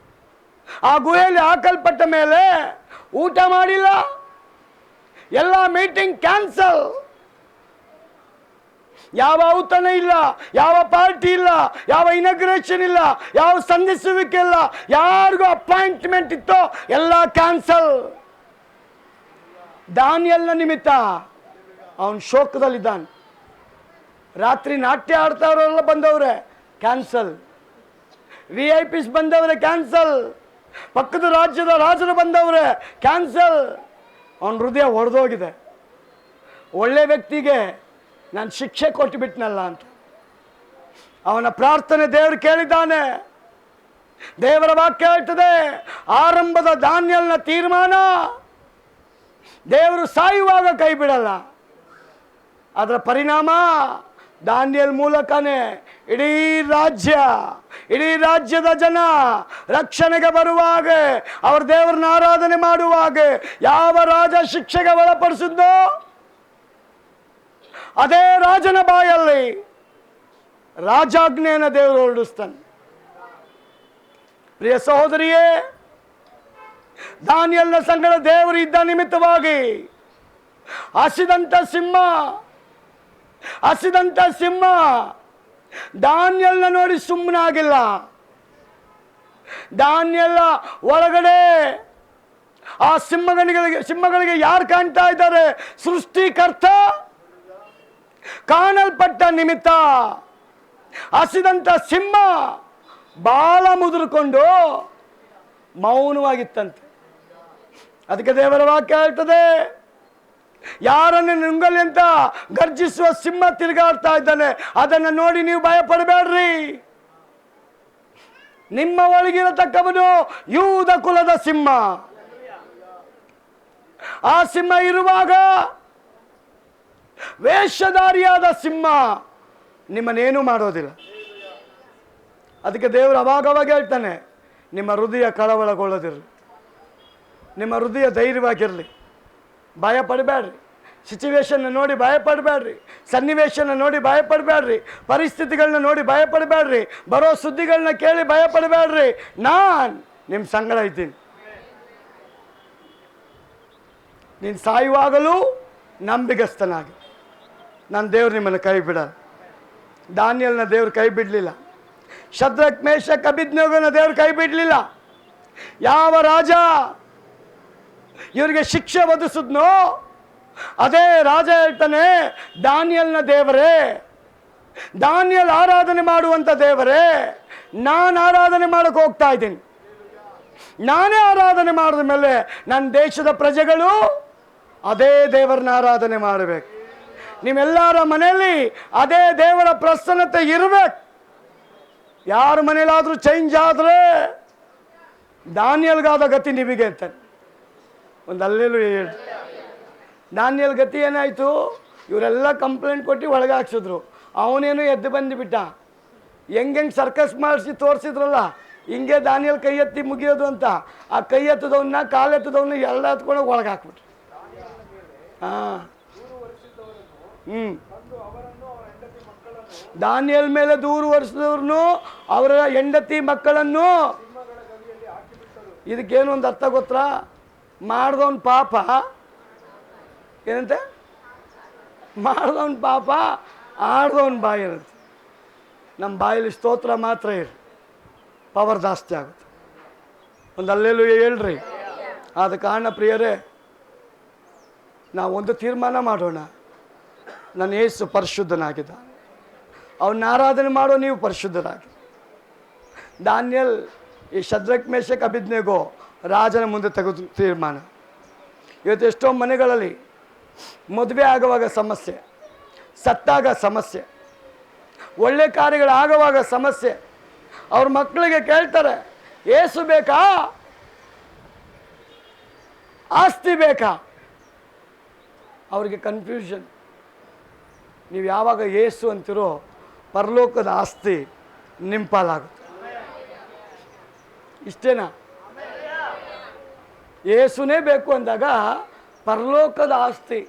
ಆ ಗುಹೆಯಲ್ಲಿ ಹಾಕಲ್ಪಟ್ಟ ಮೇಲೆ ಊಟ ಮಾಡಿಲ್ಲ. ಎಲ್ಲ ಮೀಟಿಂಗ್ ಕ್ಯಾನ್ಸಲ್. ಯಾವ ಔತಣ ಇಲ್ಲ, ಯಾವ ಪಾರ್ಟಿ ಇಲ್ಲ, ಯಾವ ಇನಾಗ್ರೇಷನ್ ಇಲ್ಲ, ಯಾವ ಸಂಧಿಸುವಿಕೆ ಇಲ್ಲ. ಯಾರಿಗೂ ಅಪಾಯಿಂಟ್ಮೆಂಟ್ ಇತ್ತೋ ಎಲ್ಲ ಕ್ಯಾನ್ಸಲ್. ದಾನಿಯಲ್ನ ನಿಮಿತ್ತ ಅವನು ಶೋಕದಲ್ಲಿದ್ದಾನೆ. ರಾತ್ರಿ ನಾಟ್ಯ ಆಡ್ತಾವ್ರೆಲ್ಲ ಬಂದವ್ರೆ, ಕ್ಯಾನ್ಸಲ್. VIP ಬಂದವ್ರೆ, ಕ್ಯಾನ್ಸಲ್. ಪಕ್ಕದ ರಾಜ್ಯದ ರಾಜರು ಬಂದವ್ರೆ, ಕ್ಯಾನ್ಸಲ್. ಅವನ ಹೃದಯ ಒಡೆದೋಗಿದೆ. ಒಳ್ಳೆ ವ್ಯಕ್ತಿಗೆ ನಾನು ಶಿಕ್ಷೆ ಕೊಟ್ಟುಬಿಟ್ನಲ್ಲ ಅಂತ ಅವನ ಪ್ರಾರ್ಥನೆ ದೇವರು ಕೇಳಿದ್ದಾನೆ. ದೇವರ ವಾಕ್ಯ ಹೇಳ್ತದೆ, ಆರಂಭದ ದಾನಿಯಲ್ನ ತೀರ್ಮಾನ ದೇವರು ಸಾಯುವಾಗ ಕೈ ಬಿಡಲ್ಲ. ಅದರ ಪರಿಣಾಮ ದಾನಿಯಲ್ ಮೂಲಕನೇ ಇಡೀ ರಾಜ್ಯದ ಜನ ರಕ್ಷಣೆಗೆ ಬರುವಾಗ, ಅವ್ರ ದೇವರನ್ನ ಆರಾಧನೆ ಮಾಡುವಾಗ ಯಾವ ರಾಜ ಶಿಕ್ಷೆಗೆ ಒಳಪಡಿಸಿದ್ನೋ ಅದೇ ರಾಜನ ಬಾಯಲ್ಲಿ ರಾಜಾಜ್ಞೆಯನ್ನು ದೇವರು ಹೊರಡಿಸ್ತಾನೆ. ಪ್ರಿಯ ಸಹೋದರಿಯೇ, ದಾನಿಯಲ್ನ ಸಂಗಡ ದೇವರು ಇದ್ದ ನಿಮಿತ್ತವಾಗಿ ಹಸಿದಂತ ಸಿಂಹ ದಾನಿಯಲ್ನ ನೋಡಿ ಸುಮ್ಮನಾಗಿಲ್ಲ. ದಾನಿಯಲ್ಲ ಒಳಗಡೆ ಆ ಸಿಂಹಗಳಿಗೆ ಯಾರು ಕಾಣ್ತಾ ಇದ್ದಾರೆ? ಸೃಷ್ಟಿಕರ್ತ ಕಾಣಲ್ಪಟ್ಟ ನಿಮಿತ್ತ ಹಸಿದಂತ ಸಿಂಹ ಬಾಲ ಮುದುರ್ಕೊಂಡು ಮೌನವಾಗಿತ್ತಂತೆ. ಅದಕ್ಕೆ ದೇವರ ವಾಕ್ಯ ಹೇಳ್ತದೆ, ಯಾರನ್ನು ನುಂಗಲಿ ಅಂತ ಗರ್ಜಿಸುವ ಸಿಂಹ ತಿರುಗಾಡ್ತಾ ಇದ್ದಾನೆ, ಅದನ್ನು ನೋಡಿ ನೀವು ಭಯ ಪಡಬೇಡ್ರಿ. ನಿಮ್ಮ ಒಳಗಿರತಕ್ಕವನು ಯೂದ ಕುಲದ ಸಿಂಹ. ಆ ಸಿಂಹ ಇರುವಾಗ ವೇಷಧಾರಿಯಾದ ಸಿಂಹ ನಿಮ್ಮನ್ನೇನು ಮಾಡೋದಿಲ್ಲ. ಅದಕ್ಕೆ ದೇವರು ಅವಾಗವಾಗ ಹೇಳ್ತಾನೆ, ನಿಮ್ಮ ಹೃದಯ ಕಳವಳಗೊಳ್ಳದಿರಲಿ, ನಿಮ್ಮ ಹೃದಯ ಧೈರ್ಯವಾಗಿರಲಿ, ಭಯ ಪಡಬೇಡ್ರಿ. ಸಿಚುವೇಶನ್ನ ನೋಡಿ ಭಯ ಪಡಬೇಡ್ರಿ, ಸನ್ನಿವೇಶನ ನೋಡಿ ಭಯ ಪಡಬೇಡ್ರಿ, ಪರಿಸ್ಥಿತಿಗಳನ್ನ ನೋಡಿ ಭಯ ಪಡಬೇಡ್ರಿ, ಬರೋ ಸುದ್ದಿಗಳನ್ನ ಕೇಳಿ ಭಯ ಪಡಬೇಡ್ರಿ. ನಾನು ನಿಮ್ಮ ಸಂಗಡ ಇದ್ದೀನಿ. ನೀನು ಸಾಯುವಾಗಲೂ ನಂಬಿಗಸ್ತನಾಗಿ ನನ್ನ ದೇವ್ರು ನಿಮ್ಮನ್ನು ಕೈ ಬಿಡಲ್ಲ. ದಾನಿಯಲ್ನ ದೇವ್ರು ಕೈ ಬಿಡಲಿಲ್ಲ. ಶದ್ರಕ್ ಮೇಷಕ್ ಅಬೇದ್ನೆಗೋನ ದೇವ್ರು ಕೈ ಬಿಡಲಿಲ್ಲ. ಯಾವ ರಾಜ ಇವರಿಗೆ ಶಿಕ್ಷೆ ಒದಗಿಸಿದ್ನೋ ಅದೇ ರಾಜ ಹೇಳ್ತಾನೆ, ದಾನಿಯಲ್ನ ದೇವರೇ, ದಾನಿಯಲ್ ಆರಾಧನೆ ಮಾಡುವಂಥ ದೇವರೇ, ನಾನು ಆರಾಧನೆ ಮಾಡಕ್ಕೆ ಹೋಗ್ತಾ ಇದ್ದೀನಿ. ನಾನೇ ಆರಾಧನೆ ಮಾಡಿದ ಮೇಲೆ ನನ್ನ ದೇಶದ ಪ್ರಜೆಗಳು ಅದೇ ದೇವರನ್ನ ಆರಾಧನೆ ಮಾಡಬೇಕು. ನಿಮ್ಮೆಲ್ಲರ ಮನೆಯಲ್ಲಿ ಅದೇ ದೇವರ ಪ್ರಸನ್ನತೆ ಇರಬೇಕು. ಯಾರ ಮನೇಲಾದರೂ ಚೇಂಜ್ ಆದರೆ ದಾನಿಯಲ್ಗಾದ ಗತಿ ನಿಮಗೆ ಅಂತ ಒಂದು ಅಲ್ಲೆಲ್ಲೂ ಹೇಳಿ. ದಾನಿಯಲ್ ಗತಿ ಏನಾಯಿತು? ಇವರೆಲ್ಲ ಕಂಪ್ಲೇಂಟ್ ಕೊಟ್ಟು ಒಳಗೆ ಹಾಕ್ಸಿದ್ರು. ಅವನೇನು ಎದ್ದು ಬಂದುಬಿಟ್ಟ. ಹೆಂಗೆ ಸರ್ಕಸ್ ಮಾಡಿಸಿ ತೋರಿಸಿದ್ರಲ್ಲ, ಹಿಂಗೆ ದಾನಿಯಲ್ ಕೈ ಎತ್ತಿ ಮುಗಿಯೋದು ಅಂತ, ಆ ಕೈ ಎತ್ತದವನ್ನ ಕಾಲೆತ್ತದವನ್ನ ಎಲ್ಲ ಎತ್ಕೊಂಡೋಗಿ ಒಳಗೆ ಹಾಕ್ಬಿಟ್ರು. ಹಾಂ, ದಾನಿಯಲ್ ಮೇಲೆ ದೂರು ವರ್ಷದವ್ರನ್ನು ಅವರ ಹೆಂಡತಿ ಮಕ್ಕಳನ್ನು. ಇದಕ್ಕೇನು ಒಂದು ಅರ್ಥ ಗೊತ್ತಾ? ಮಾಡ್ದವನ್ ಪಾಪ ಏನಂತೆ? ಮಾಡ್ದವನ್ ಪಾಪ ಆಡ್ದವನ್ ಬಾಯಿ ಇರುತ್ತೆ. ನಮ್ಮ ಬಾಯಲ್ಲಿ ಸ್ತೋತ್ರ ಮಾತ್ರ ಇರಿ, ಪವರ್ ಜಾಸ್ತಿ ಆಗುತ್ತೆ. ಒಂದು ಅಲ್ಲೆಲ್ಲೂ ಹೇಳ್ರಿ. ಆದ ಕಾರಣ ಪ್ರಿಯರೇ, ನಾವು ಒಂದು ತೀರ್ಮಾನ ಮಾಡೋಣ, ನನ್ನ ಯೇಸು ಪರಿಶುದ್ಧನಾಗಿದ್ದಾನೆ. ಅವನ್ನ ಆರಾಧನೆ ಮಾಡೋ ನೀವು ಪರಿಶುದ್ಧರಾಗಿ. ದಾನಿಯೇಲ್ ಈ ಶದ್ರಕ್ ಮೇಷಕ್ ಅಬೇದ್ನೆಗೋ ರಾಜನ ಮುಂದೆ ತೆಗೆದು ತೀರ್ಮಾನ. ಇವತ್ತು ಎಷ್ಟೋ ಮನೆಗಳಲ್ಲಿ ಮದುವೆ ಆಗುವಾಗ ಸಮಸ್ಯೆ, ಸತ್ತಾಗ ಸಮಸ್ಯೆ, ಒಳ್ಳೆ ಕಾರ್ಯಗಳಾಗುವಾಗ ಸಮಸ್ಯೆ. ಅವ್ರ ಮಕ್ಕಳಿಗೆ ಕೇಳ್ತಾರೆ, ಏಸು ಬೇಕಾ ಆಸ್ತಿ ಬೇಕಾ? ಅವ್ರಿಗೆ ಕನ್ಫ್ಯೂಷನ್. ನೀವು ಯಾವಾಗ ಏಸು ಅಂತಿರೋ ಪರಲೋಕದ ಆಸ್ತಿ ನಿಮ್ಮ ಪಾಲಾಗುತ್ತೆ. ಇಷ್ಟೇನಾ? ಏಸುನೇ ಬೇಕು ಅಂದಾಗ ಪರಲೋಕದ ಆಸ್ತಿ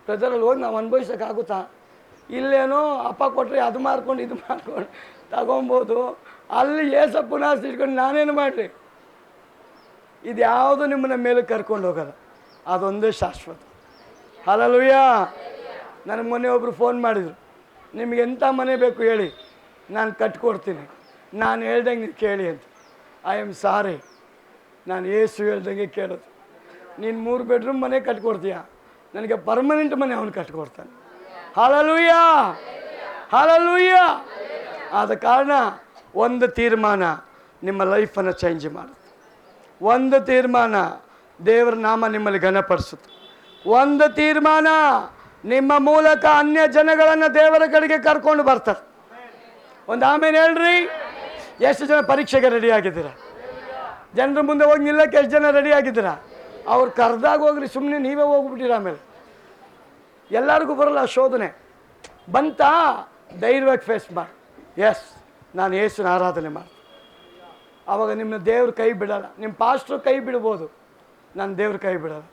ಪ್ರಜರಲ್ಲಿ ಹೋಗಿ ನಾವು ಅನುಭವಿಸೋಕ್ಕಾಗುತ್ತಾ? ಇಲ್ಲೇನೋ ಅಪ್ಪ ಕೊಟ್ಟರೆ ಅದು ಮಾರ್ಕೊಂಡು ಇದು ಮಾಡ್ಕೊಂಡು ತಗೊಬೋದು. ಅಲ್ಲಿ ಏಸಪ್ಪನ ಆಸ್ತಿ ಇಟ್ಕೊಂಡು ನಾನೇನು ಮಾಡಲಿ? ಇದು ಯಾವುದು ನಿಮ್ಮನ್ನ ಮೇಲೆ ಕರ್ಕೊಂಡು ಹೋಗಲ್ಲ. ಅದೊಂದೇ ಶಾಶ್ವತ. ಹಲ್ಲೆಲೂಯ. ನನಗೆ ಮೊನ್ನೆ ಒಬ್ಬರು ಫೋನ್ ಮಾಡಿದರು, ನಿಮಗೆ ಎಂಥ ಮನೆ ಬೇಕು ಹೇಳಿ, ನಾನು ಕಟ್ಕೊಡ್ತೀನಿ, ನಾನು ಹೇಳ್ದಂಗೆ ನೀವು ಕೇಳಿ ಅಂತ. ಐ ಆಮ್ ಸಾರಿ, ನಾನು ಏಸು ಹೇಳ್ದಂಗೆ ಕೇಳೋದು. ನೀನು 3 ಬೆಡ್ರೂಮ್ ಮನೆ ಕಟ್ಕೊಡ್ತೀಯ, ನನಗೆ ಪರ್ಮನೆಂಟ್ ಮನೆ ಅವನು ಕಟ್ಕೊಡ್ತಾನೆ. Hallelujah, hallelujah. ಆದ ಕಾರಣ ಒಂದು ತೀರ್ಮಾನ ನಿಮ್ಮ ಲೈಫನ್ನು ಚೇಂಜ್ ಮಾಡುತ್ತೆ. ಒಂದು ತೀರ್ಮಾನ ದೇವರ ನಾಮ ನಿಮ್ಮಲ್ಲಿ ಘನಪಡಿಸುತ್ತೆ. ಒಂದು ತೀರ್ಮಾನ ನಿಮ್ಮ ಮೂಲಕ ಅನ್ಯ ಜನಗಳನ್ನು ದೇವರ ಕಡೆಗೆ ಕರ್ಕೊಂಡು ಬರ್ತಾರೆ. ಒಂದು ಆಮೇಲೆ ಹೇಳ್ರಿ. ಎಷ್ಟು ಜನ ಪರೀಕ್ಷೆಗೆ ರೆಡಿ ಆಗಿದ್ದೀರಾ? ಜನರ ಮುಂದೆ ಹೋಗಿ ನಿಲ್ಲಕ್ಕೆ ಎಷ್ಟು ಜನ ರೆಡಿ ಆಗಿದ್ದೀರಾ? ಅವ್ರು ಕರೆದಾಗ ಹೋಗ್ರಿ, ಸುಮ್ಮನೆ ನೀವೇ ಹೋಗ್ಬಿಟ್ಟಿರ. ಆಮೇಲೆ ಎಲ್ಲರಿಗೂ ಬರಲ್ಲ ಶೋಧನೆ. ಬಂತಾ ಧೈರ್ಯವಾಗಿ ಫೇಸ್ ಮಾಡಿ. ಎಸ್, ನಾನು ಯೇಸುನ ಆರಾಧನೆ ಮಾಡ್ತೀನಿ. ಆವಾಗ ನಿಮ್ಮ ದೇವ್ರ ಕೈ ಬಿಡಲ್ಲ. ನಿಮ್ಮ ಪಾಸ್ಟ್ರು ಕೈ ಬಿಡ್ಬೋದು, ನಾನು ದೇವ್ರ ಕೈ ಬಿಡಲ್ಲ.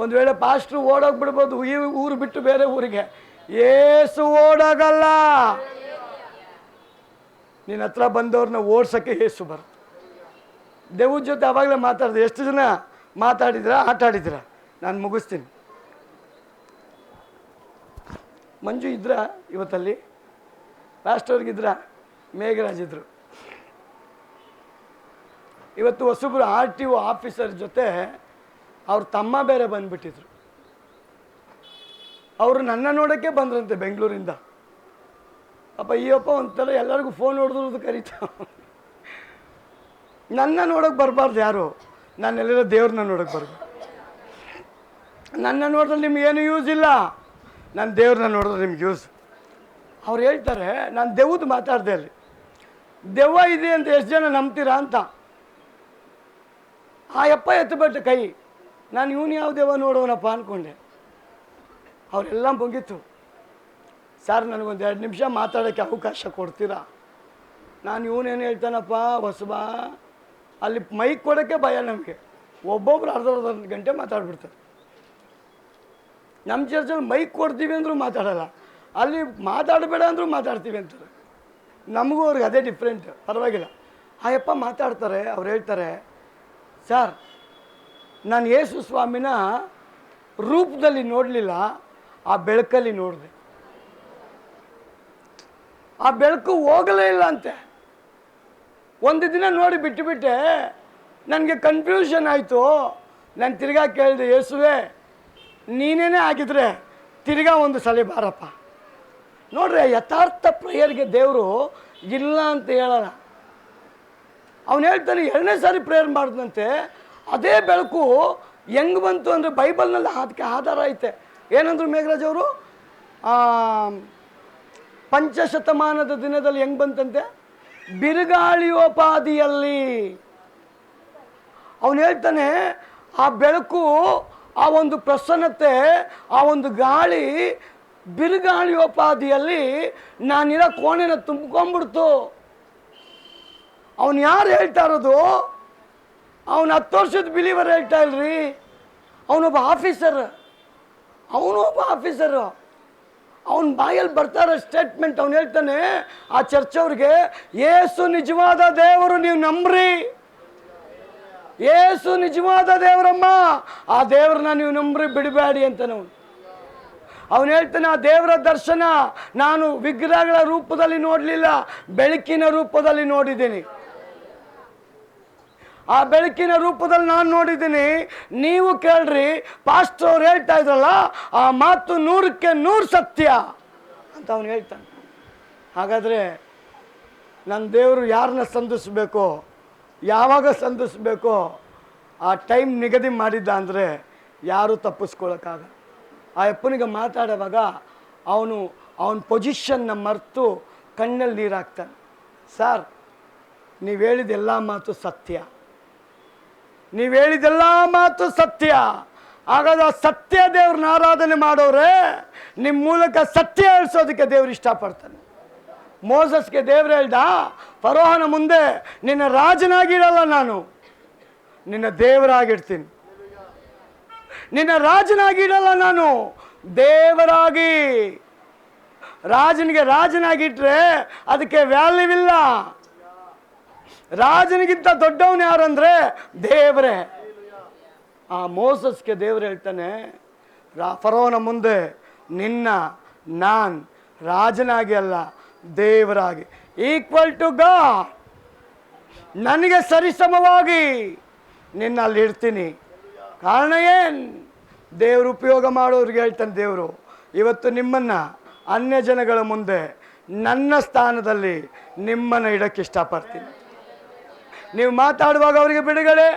ಒಂದು ವೇಳೆ ಪಾಸ್ಟ್ರು ಓಡೋಗ್ಬಿಡ್ಬೋದು ಈ ಊರು ಬಿಟ್ಟು ಬೇರೆ ಊರಿಗೆ, ಏಸು ಓಡೋಗಲ್ಲ. ನಿನ್ನ ಹತ್ರ ಬಂದವ್ರನ್ನ ಓಡ್ಸೋಕ್ಕೆ ಏಸು ಬರುತ್ತೆ. ದೇವ್ರ ಜೊತೆ ಆವಾಗಲೇ ಮಾತಾಡಿದೆ. ಎಷ್ಟು ಜನ ಮಾತಾಡಿದ್ದೀರಾ, ಆಟ ಆಡಿದ್ದೀರಾ? ನಾನು ಮುಗಿಸ್ತೀನಿ. ಮಂಜು ಇದ್ರ ಇವತ್ತಲ್ಲಿ? ರಾಷ್ಟ್ರವ್ರಿಗಿದ್ರ? ಮೇಘರಾಜ್ ಇದ್ರು. ಇವತ್ತು ಹೊಸಬ್ರು RTO ಆಫೀಸರ್ ಜೊತೆ ಅವ್ರ ತಮ್ಮ ಬೇರೆ ಬಂದುಬಿಟ್ಟಿದ್ರು. ಅವರು ನನ್ನ ನೋಡೋಕ್ಕೆ ಬಂದ್ರಂತೆ ಬೆಂಗಳೂರಿಂದ. ಅಪ್ಪ ಈಯಪ್ಪ ಒಂಥರ ಎಲ್ಲರಿಗೂ ಫೋನ್ ಹೊಡೆದು ಕರೀತಾವ. ನನ್ನ ನೋಡೋಕೆ ಬರಬಾರ್ದು ಯಾರು, ನಾನೆಲ್ಲ ದೇವ್ರನ್ನ ನೋಡೋಕೆ ಬರ್ಬೇಕು. ನನ್ನ ನೋಡಿದ್ರೆ ನಿಮ್ಗೇನು ಯೂಸ್ ಇಲ್ಲ, ನಾನು ದೇವ್ರನ್ನ ನೋಡಿದ್ರೆ ನಿಮ್ಗೆ ಯೂಸ್. ಅವ್ರು ಹೇಳ್ತಾರೆ, ನಾನು ದೆವ್ವದ್ದು ಮಾತಾಡ್ದೆ ಅಲ್ಲಿ. ದೆವ್ವ ಇದೆ ಅಂತ ಎಷ್ಟು ಜನ ನಂಬ್ತೀರಾ ಅಂತ. ಆ ಯಪ್ಪ ಎತ್ತುಬಿಟ್ಟು ಕೈ. ನಾನು ಇವನು ಯಾವ ದೆವ್ವ ನೋಡೋನಪ್ಪ ಅಂದ್ಕೊಂಡೆ. ಅವರೆಲ್ಲ ಮುಗೀತು. ಸರ್, ನನಗೊಂದು 2 ನಿಮಿಷ ಮಾತಾಡೋಕ್ಕೆ ಅವಕಾಶ ಕೊಡ್ತೀರಾ? ನಾನು ಇವನೇನು ಹೇಳ್ತಾನಪ್ಪ ಹೊಸಬ. ಅಲ್ಲಿ ಮೈಕ್ ಕೊಡೋಕ್ಕೆ ಭಯ ನಮಗೆ. ಒಬ್ಬೊಬ್ರು ಅರ್ಧ ಗಂಟೆ ಮಾತಾಡ್ಬಿಡ್ತಾರೆ. ನಮ್ಮ ಚರ್ಚಲ್ಲಿ ಮೈಕ್ ಕೊಡ್ತೀವಿ ಅಂದರೂ ಮಾತಾಡಲ್ಲ, ಅಲ್ಲಿ ಮಾತಾಡಬೇಡ ಅಂದರೂ ಮಾತಾಡ್ತೀವಿ ಅಂತಾರೆ. ನಮಗೂ ಅವ್ರಿಗೆ ಅದೇ ಡಿಫ್ರೆಂಟ್. ಪರವಾಗಿಲ್ಲ. ಆ ಯಪ್ಪ ಮಾತಾಡ್ತಾರೆ. ಅವ್ರು ಹೇಳ್ತಾರೆ, ಸರ್, ನಾನು ಯೇಸು ಸ್ವಾಮಿನ ರೂಪದಲ್ಲಿ ನೋಡಲಿಲ್ಲ, ಆ ಬೆಳಕಲ್ಲಿ ನೋಡಿದೆ. ಆ ಬೆಳಕು ಹೋಗಲೇ ಇಲ್ಲ ಅಂತೆ. ಒಂದು ದಿನ ನೋಡಿ ಬಿಟ್ಟುಬಿಟ್ಟೆ. ನನಗೆ ಕನ್ಫ್ಯೂಷನ್ ಆಯಿತು. ನಾನು ತಿರ್ಗಾ ಕೇಳಿದೆ, ಯೇಸುವೆ ನೀನೇನೇ ಆಗಿದ್ರೆ ತಿರ್ಗಾ ಒಂದು ಸಲ ಬಾರಪ್ಪ. ನೋಡ್ರಿ, ಯಥಾರ್ಥ ಪ್ರೇಯರ್ಗೆ ದೇವರು ಇಲ್ಲ ಅಂತ ಹೇಳಲ್ಲ. ಅವನು ಹೇಳ್ತಾನೆ 2ನೇ ಸಾರಿ ಪ್ರೇಯರ್ ಮಾಡಿದಂತೆ ಅದೇ ಬೆಳಕು ಹೆಂಗೆ ಬಂತು ಅಂದರೆ ಬೈಬಲ್ನಲ್ಲಿ ಅದಕ್ಕೆ ಆಧಾರ ಐತೆ. ಏನಂದ್ರು ಮೇಘರಾಜ್ ಅವರು? ಪಂಚಶತಮಾನದ ದಿನದಲ್ಲಿ ಹೆಂಗೆ ಬಂತಂತೆ? ಬಿರುಗಾಳಿಯೋಪಾದಿಯಲ್ಲಿ. ಅವನು ಹೇಳ್ತಾನೆ, ಆ ಬೆಳಕು, ಆ ಒಂದು ಪ್ರಸನ್ನತೆ, ಆ ಒಂದು ಗಾಳಿ ಬಿರುಗಾಳಿಯೋಪಾದಿಯಲ್ಲಿ ನಾನಿರೋ ಕೋಣೆನ ತುಂಬ್ಕೊಂಡ್ಬಿಡ್ತು. ಅವನು ಯಾರು ಹೇಳ್ತಾ ಇರೋದು? ಅವನು 10 ವರ್ಷದ ಬಿಲೀವರ್ ಹೇಳ್ತಾ ಇಲ್ರಿ. ಅವನೊಬ್ಬ ಆಫೀಸರ್. ಅವನ ಬಾಯಲ್ಲಿ ಬರ್ತಾರ ಸ್ಟೇಟ್ಮೆಂಟ್. ಅವನು ಹೇಳ್ತಾನೆ ಆ ಚರ್ಚವ್ರಿಗೆ, ಯೇಸು ನಿಜವಾದ ದೇವರು, ನೀವು ನಂಬ್ರಿ. ಯೇಸು ನಿಜವಾದ ದೇವರಮ್ಮ, ಆ ದೇವ್ರನ್ನ ನೀವು ನಂಬ್ರಿ, ಬಿಡಬೇಡಿ ಅಂತ. ಅವನು ಹೇಳ್ತಾನೆ, ಆ ದೇವರ ದರ್ಶನ ನಾನು ವಿಗ್ರಹಗಳ ರೂಪದಲ್ಲಿ ನೋಡಲಿಲ್ಲ, ಬೆಳಕಿನ ರೂಪದಲ್ಲಿ ನೋಡಿದ್ದೀನಿ. ಆ ಬೆಳಕಿನ ರೂಪದಲ್ಲಿ ನಾನು ನೋಡಿದ್ದೀನಿ. ನೀವು ಕೇಳ್ರಿ, ಪಾಸ್ಟರ್ ಅವ್ರು ಹೇಳ್ತಾ ಇದ್ರಲ್ಲ, ಆ ಮಾತು 100ಕ್ಕೆ 100 ಸತ್ಯ ಅಂತ ಅವನು ಹೇಳ್ತಾನೆ. ಹಾಗಾದರೆ ನನ್ನ ದೇವರು ಯಾರನ್ನ ಸಂಧಿಸ್ಬೇಕೋ, ಯಾವಾಗ ಸಂಧಿಸ್ಬೇಕೋ ಆ ಟೈಮ್ ನಿಗದಿ ಮಾಡಿದ್ದ ಅಂದರೆ ಯಾರೂ ತಪ್ಪಿಸ್ಕೊಳ್ಳೋಕ್ಕಾಗಲ್ಲ. ಆ ಅಪ್ಪನಿಗೆ ಮಾತಾಡುವಾಗ ಅವನ ಪೊಸಿಷನ್ನ ಮರೆತು ಕಣ್ಣಲ್ಲಿ ನೀರು ಹಾಕ್ತಾನೆ. ಸರ್, ನೀವು ಹೇಳಿದೆಲ್ಲ ಮಾತು ಸತ್ಯ, ನೀವು ಹೇಳಿದೆಲ್ಲ ಮಾತು ಸತ್ಯ. ಹಾಗಾದ್ರೆ ಸತ್ಯ ದೇವ್ರನ್ನ ಆರಾಧನೆ ಮಾಡೋರೆ ನಿಮ್ಮ ಮೂಲಕ ಸತ್ಯ ಹೇಳಿಸೋದಕ್ಕೆ ದೇವ್ರು ಇಷ್ಟಪಡ್ತಾನೆ. ಮೋಸಸ್ಗೆ ದೇವ್ರು ಹೇಳ್ದ, ಫರೋಹನ ಮುಂದೆ ನಿನ್ನ ರಾಜನಾಗಿಡಲ್ಲ, ನಾನು ನಿನ್ನ ದೇವರಾಗಿಡ್ತೀನಿ. ನಿನ್ನ ರಾಜನಾಗಿಡಲ್ಲ, ನಾನು ದೇವರಾಗಿ. ರಾಜನಿಗೆ ರಾಜನಾಗಿಟ್ರೆ ಅದಕ್ಕೆ ವ್ಯಾಲ್ಯೂ ಇಲ್ಲ. ರಾಜನಿಗಿಂತ ದೊಡ್ಡವನು ಯಾರಂದ್ರೆ ದೇವರೇ. ಆ ಮೋಸಸ್ಗೆ ದೇವರು ಹೇಳ್ತಾನೆ, ಫರೋಹನ ಮುಂದೆ ನಾನು ರಾಜನಾಗಿ ಅಲ್ಲ, ದೇವರಾಗಿ, ಈಕ್ವಲ್ ಟು ಗಾಡ್, ನನಗೆ ಸರಿಸಮವಾಗಿ ನಿನ್ನ ಅಲ್ಲಿ ಇಡ್ತೀನಿ. ಕಾರಣ ಏನು? ದೇವರು ಉಪಯೋಗ ಮಾಡೋರಿಗೆ ಹೇಳ್ತಾನೆ ದೇವರು, ಇವತ್ತು ನಿಮ್ಮನ್ನು ಅನ್ಯ ಜನಗಳ ಮುಂದೆ ನನ್ನ ಸ್ಥಾನದಲ್ಲಿ ನಿಮ್ಮನ್ನು ಇಡಕ್ಕೆ ಇಷ್ಟಪಡ್ತೀನಿ. ನೀವು ಮಾತಾಡುವಾಗ ಅವರಿಗೆ ಬಿಡುಗಡೆ,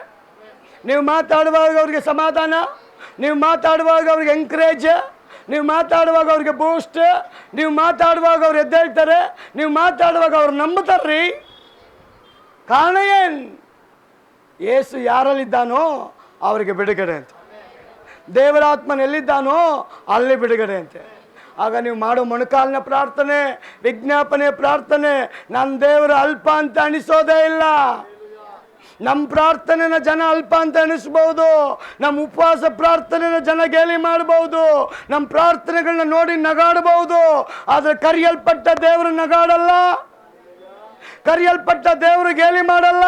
ನೀವು ಮಾತಾಡುವಾಗ ಅವರಿಗೆ ಸಮಾಧಾನ, ನೀವು ಮಾತಾಡುವಾಗ ಅವ್ರಿಗೆ ಎಂಕರೇಜ್, ನೀವು ಮಾತಾಡುವಾಗ ಅವ್ರಿಗೆ ಬೂಸ್ಟ್, ನೀವು ಮಾತಾಡುವಾಗ ಅವ್ರು ಎದ್ದೇಳ್ತಾರೆ, ನೀವು ಮಾತಾಡುವಾಗ ಅವ್ರು ನಂಬುತ್ತಾರ್ರಿ. ಕಾರಣ ಏನು? ಯೇಸು ಯಾರಲ್ಲಿದ್ದಾನೋ ಅವರಿಗೆ ಬಿಡುಗಡೆ ಅಂತ, ದೇವರ ಆತ್ಮನ ಎಲ್ಲಿದ್ದಾನೋ ಅಲ್ಲಿ ಬಿಡುಗಡೆ ಅಂತೆ. ಆಗ ನೀವು ಮಾಡೋ ಮೊಣಕಾಲಿನ ಪ್ರಾರ್ಥನೆ, ವಿಜ್ಞಾಪನೆ ಪ್ರಾರ್ಥನೆ ನನ್ನ ದೇವರ ಅಲ್ಪ ಅಂತ ಅನಿಸೋದೇ ಇಲ್ಲ. ನಮ್ಮ ಪ್ರಾರ್ಥನೆನ ಜನ ಅಲ್ಪ ಅಂತ ಅನಿಸ್ಬೋದು, ನಮ್ಮ ಉಪವಾಸ ಪ್ರಾರ್ಥನೆನ ಜನ ಗೇಲಿ ಮಾಡ್ಬೋದು, ನಮ್ಮ ಪ್ರಾರ್ಥನೆಗಳನ್ನ ನೋಡಿ ನಗಾಡಬಹುದು. ಆದರೆ ಕರೆಯಲ್ಪಟ್ಟ ದೇವರು ನಗಾಡಲ್ಲ, ಕರೆಯಲ್ಪಟ್ಟ ದೇವರು ಗೇಲಿ ಮಾಡಲ್ಲ,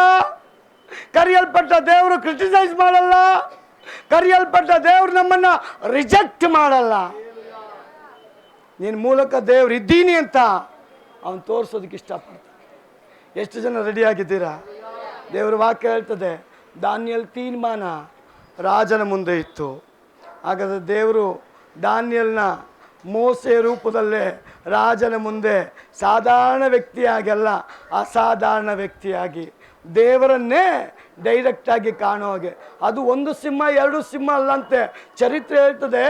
ಕರೆಯಲ್ಪಟ್ಟ ದೇವರು ಕ್ರಿಟಿಸೈಸ್ ಮಾಡಲ್ಲ, ಕರೆಯಲ್ಪಟ್ಟ ದೇವರು ನಮ್ಮನ್ನ ರಿಜೆಕ್ಟ್ ಮಾಡಲ್ಲ. ನಿನ್ನ ಮೂಲಕ ದೇವ್ರು ಇದ್ದೀನಿ ಅಂತ ಅವನು ತೋರಿಸೋದಕ್ಕೆ ಇಷ್ಟಪಡ್ತಾನೆ. ಎಷ್ಟು ಜನ ರೆಡಿಯಾಗಿದ್ದೀರಾ? ದೇವರ ವಾಕ್ಯ ಹೇಳ್ತದೆ, ದಾನಿಯೇಲ್ ತೀರ್ಮಾನ ರಾಜನ ಮುಂದೆ ಇತ್ತು. ಹಾಗಾದರೆ ದೇವರು ದಾನಿಯೇಲನ ಮೋಸೆ ರೂಪದಲ್ಲೇ ರಾಜನ ಮುಂದೆ ಸಾಧಾರಣ ವ್ಯಕ್ತಿಯಾಗಲ್ಲ, ಅಸಾಧಾರಣ ವ್ಯಕ್ತಿಯಾಗಿ ದೇವರನ್ನೇ ಡೈರೆಕ್ಟಾಗಿ ಕಾಣೋ ಹಾಗೆ. ಅದು 1 ಸಿಂಹ 2 ಸಿಂಹ ಅಲ್ಲಂತೆ. ಚರಿತ್ರೆ ಹೇಳ್ತದೆ,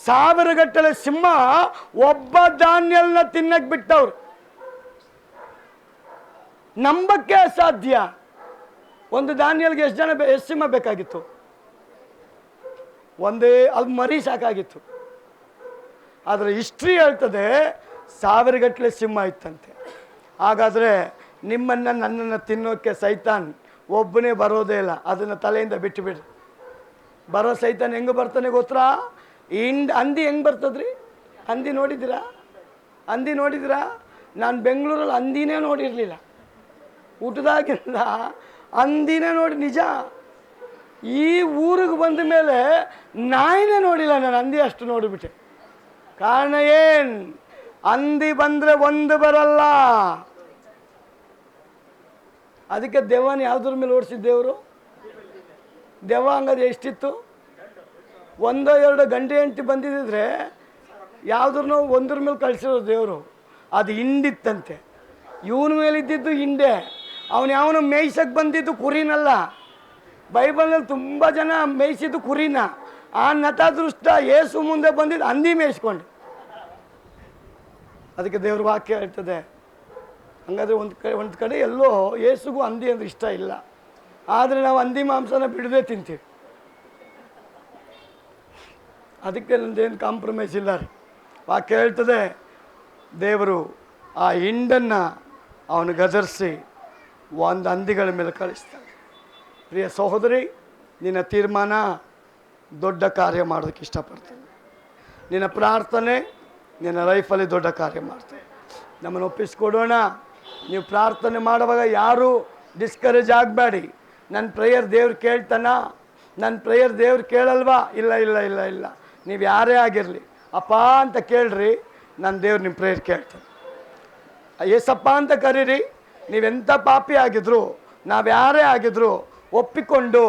1000 ಗಟ್ಟಲೆ ಸಿಂಹ ಒಬ್ಬ ದಾನಿಯೇಲನ ತಿನ್ನಕ್ಕೆ ಬಿಟ್ಟವ್ರು. ನಂಬಕ್ಕೆ ಅಸಾಧ್ಯ. ಒಂದು ದಾನಿಯೇಲ್ಗೆ ಎಷ್ಟು ಸಿಂಹ ಬೇಕಾಗಿತ್ತು? ಒಂದೇ, ಅದು ಮರಿ ಸಾಕಾಗಿತ್ತು. ಆದರೆ ಹಿಸ್ಟ್ರಿ ಹೇಳ್ತದೆ 1000 ಗಟ್ಟಲೆ ಸಿಂಹ ಇತ್ತಂತೆ. ಹಾಗಾದರೆ ನಿಮ್ಮನ್ನು ನನ್ನನ್ನು ತಿನ್ನೋಕ್ಕೆ ಸೈತಾನ್ ಒಬ್ಬನೇ ಬರೋದೇ ಇಲ್ಲ, ಅದನ್ನು ತಲೆಯಿಂದ ಬಿಟ್ಟು ಬಿಡ್ರಿ. ಬರೋ ಸೈತಾನ್ ಹೆಂಗೆ ಬರ್ತಾನೆ ಗೊತ್ತಾ? ಹಂದಿ ಹೆಂಗೆ ಬರ್ತದ್ರಿ? ಹಂದಿ ನೋಡಿದ್ದೀರಾ? ಹಂದಿ ನೋಡಿದ್ದೀರಾ? ನಾನು ಬೆಂಗಳೂರಲ್ಲಿ ಹಂದಿನೇ ನೋಡಿರಲಿಲ್ಲ, ಊಟದಾಗಿಂದ ಹಂದಿನೇ ನೋಡಿ. ನಿಜ, ಈ ಊರಿಗೆ ಬಂದ ಮೇಲೆ ನಾಯಿನೇ ನೋಡಿಲ್ಲ ನಾನು, ಹಂದಿ ಅಷ್ಟು ನೋಡಿಬಿಟ್ಟೆ. ಕಾರಣ ಏನು? ಹಂದಿ ಬಂದರೆ ಒಂದು ಬರಲ್ಲ. ಅದಕ್ಕೆ ದೆವ್ವನ ಯಾವುದ್ರ ಮೇಲೆ ಓಡಿಸಿದ ದೇವರು? ದೆವ್ವ ಹಂಗದು ಎಷ್ಟಿತ್ತು? 1-2 ಗಂಟೆ ಹೆಂಡತಿ ಬಂದಿದ್ದರೆ ಯಾವುದ್ರೂ ಒಂದ್ರ ಮೇಲೆ ಕಳಿಸಿರೋ ದೇವರು. ಅದು ಹಿಂಡಿತ್ತಂತೆ. ಇವನ ಮೇಲೆ ಇದ್ದಿದ್ದು ಹಿಂಡೆ. ಅವನು ಯಾವನು ಮೇಯ್ಸಕ್ಕೆ ಬಂದಿದ್ದು ಕುರಿನಲ್ಲ. ಬೈಬಲ್ನಲ್ಲಿ ತುಂಬ ಜನ ಮೇಯಿಸಿದ್ದು ಕುರಿನ. ಆ ನತದೃಷ್ಟ ಯೇಸು ಮುಂದೆ ಬಂದಿದ್ದು ಹಂದಿ ಮೇಯಿಸ್ಕೊಂಡು. ಅದಕ್ಕೆ ದೇವ್ರ ವಾಕ್ಯ ಹೇಳ್ತದೆ. ಹಂಗಾದ್ರೆ ಒಂದು ಕಡೆ ಎಲ್ಲೋ ಯೇಸುಗೂ ಹಂದಿ ಅಂದ್ರೆ ಇಷ್ಟ ಇಲ್ಲ, ಆದರೆ ನಾವು ಹಂದಿ ಮಾಂಸನ ಬಿಡದೆ ತಿಂತೀವಿ. ಅದಕ್ಕೆ ನಂದೇನು ಕಾಂಪ್ರಮೈಸ್ ಇಲ್ಲ ರೀ. ವಾಕ್ಯ ಹೇಳ್ತದೆ, ದೇವರು ಆ ಹಿಂಡನ್ನು ಅವನು ಗದರಿಸಿ ಒಂದು ಹಂದಿಗಳ ಮೇಲೆ ಕಳಿಸ್ತಾನೆ. ಪ್ರಿಯ ಸಹೋದರಿ, ನಿನ್ನ ತೀರ್ಮಾನ ದೊಡ್ಡ ಕಾರ್ಯ ಮಾಡೋದಕ್ಕೆ ಇಷ್ಟಪಡ್ತೇನೆ. ನಿನ್ನ ಪ್ರಾರ್ಥನೆ ನಿನ್ನ ಲೈಫಲ್ಲಿ ದೊಡ್ಡ ಕಾರ್ಯ ಮಾಡ್ತೇನೆ. ನಮ್ಮನ್ನು ಒಪ್ಪಿಸ್ಕೊಡೋಣ. ನೀವು ಪ್ರಾರ್ಥನೆ ಮಾಡುವಾಗ ಯಾರೂ ಡಿಸ್ಕರೇಜ್ ಆಗಬೇಡಿ. ನನ್ನ ಪ್ರೇಯರ್ ದೇವ್ರು ಕೇಳ್ತಾನ? ನನ್ನ ಪ್ರೇಯರ್ ದೇವ್ರು ಕೇಳಲ್ವಾ? ಇಲ್ಲ ಇಲ್ಲ ಇಲ್ಲ ಇಲ್ಲ. ನೀವು ಯಾರೇ ಆಗಿರಲಿ ಅಪ್ಪ ಅಂತ ಕೇಳ್ರಿ, ನನ್ನ ದೇವ್ರು ನಿಮ್ಮ ಪ್ರೇಯರ್ ಕೇಳ್ತಾನೆ. ಏಸಪ್ಪ ಅಂತ ಕರೀರಿ. ನೀವೆಂಥ ಪಾಪಿ ಆಗಿದ್ರು, ನಾವು ಯಾರೇ ಆಗಿದ್ರು, ಒಪ್ಪಿಕೊಂಡು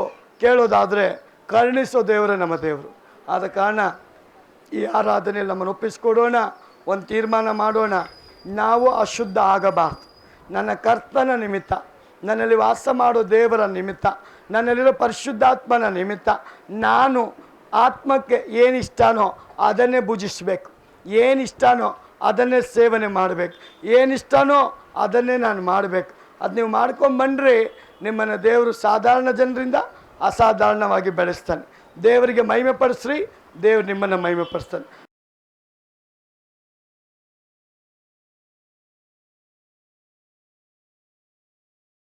ಕೇಳೋದಾದರೆ ಕರುಣಿಸೋ ದೇವರೇ ನಮ್ಮ ದೇವರು. ಆದ ಕಾರಣ ಈ ಆರಾಧನೆಯಲ್ಲಿ ನಮ್ಮನ್ನು ಒಪ್ಪಿಸ್ಕೊಡೋಣ, ಒಂದು ತೀರ್ಮಾನ ಮಾಡೋಣ. ನಾವು ಅಶುದ್ಧ ಆಗಬಾರ್ದು. ನನ್ನ ಕರ್ತನ ನಿಮಿತ್ತ, ನನ್ನಲ್ಲಿ ವಾಸ ಮಾಡೋ ದೇವರ ನಿಮಿತ್ತ, ನನ್ನಲ್ಲಿರೋ ಪರಿಶುದ್ಧಾತ್ಮನ ನಿಮಿತ್ತ ನಾನು ಆತ್ಮಕ್ಕೆ ಏನಿಷ್ಟನೋ ಅದನ್ನೇ ಭುಜಿಸಬೇಕು, ಏನಿಷ್ಟನೋ ಅದನ್ನೇ ಸೇವನೆ ಮಾಡಬೇಕು, ಏನಿಷ್ಟನೋ ಅದನ್ನೇ ನಾನು ಮಾಡಬೇಕು. ಅದು ನೀವು ಮಾಡ್ಕೊಂಬಂಡ್ರೆ ನಿಮ್ಮನ್ನು ದೇವರು ಸಾಧಾರಣ ಜನರಿಂದ ಅಸಾಧಾರಣವಾಗಿ ಬೆಳೆಸ್ತಾನೆ. ದೇವರಿಗೆ ಮಹಿಮೆ ಪಡಿಸ್ರಿ, ದೇವರು ನಿಮ್ಮನ್ನು ಮಹಿಮೆ ಪಡಿಸ್ತಾನೆ.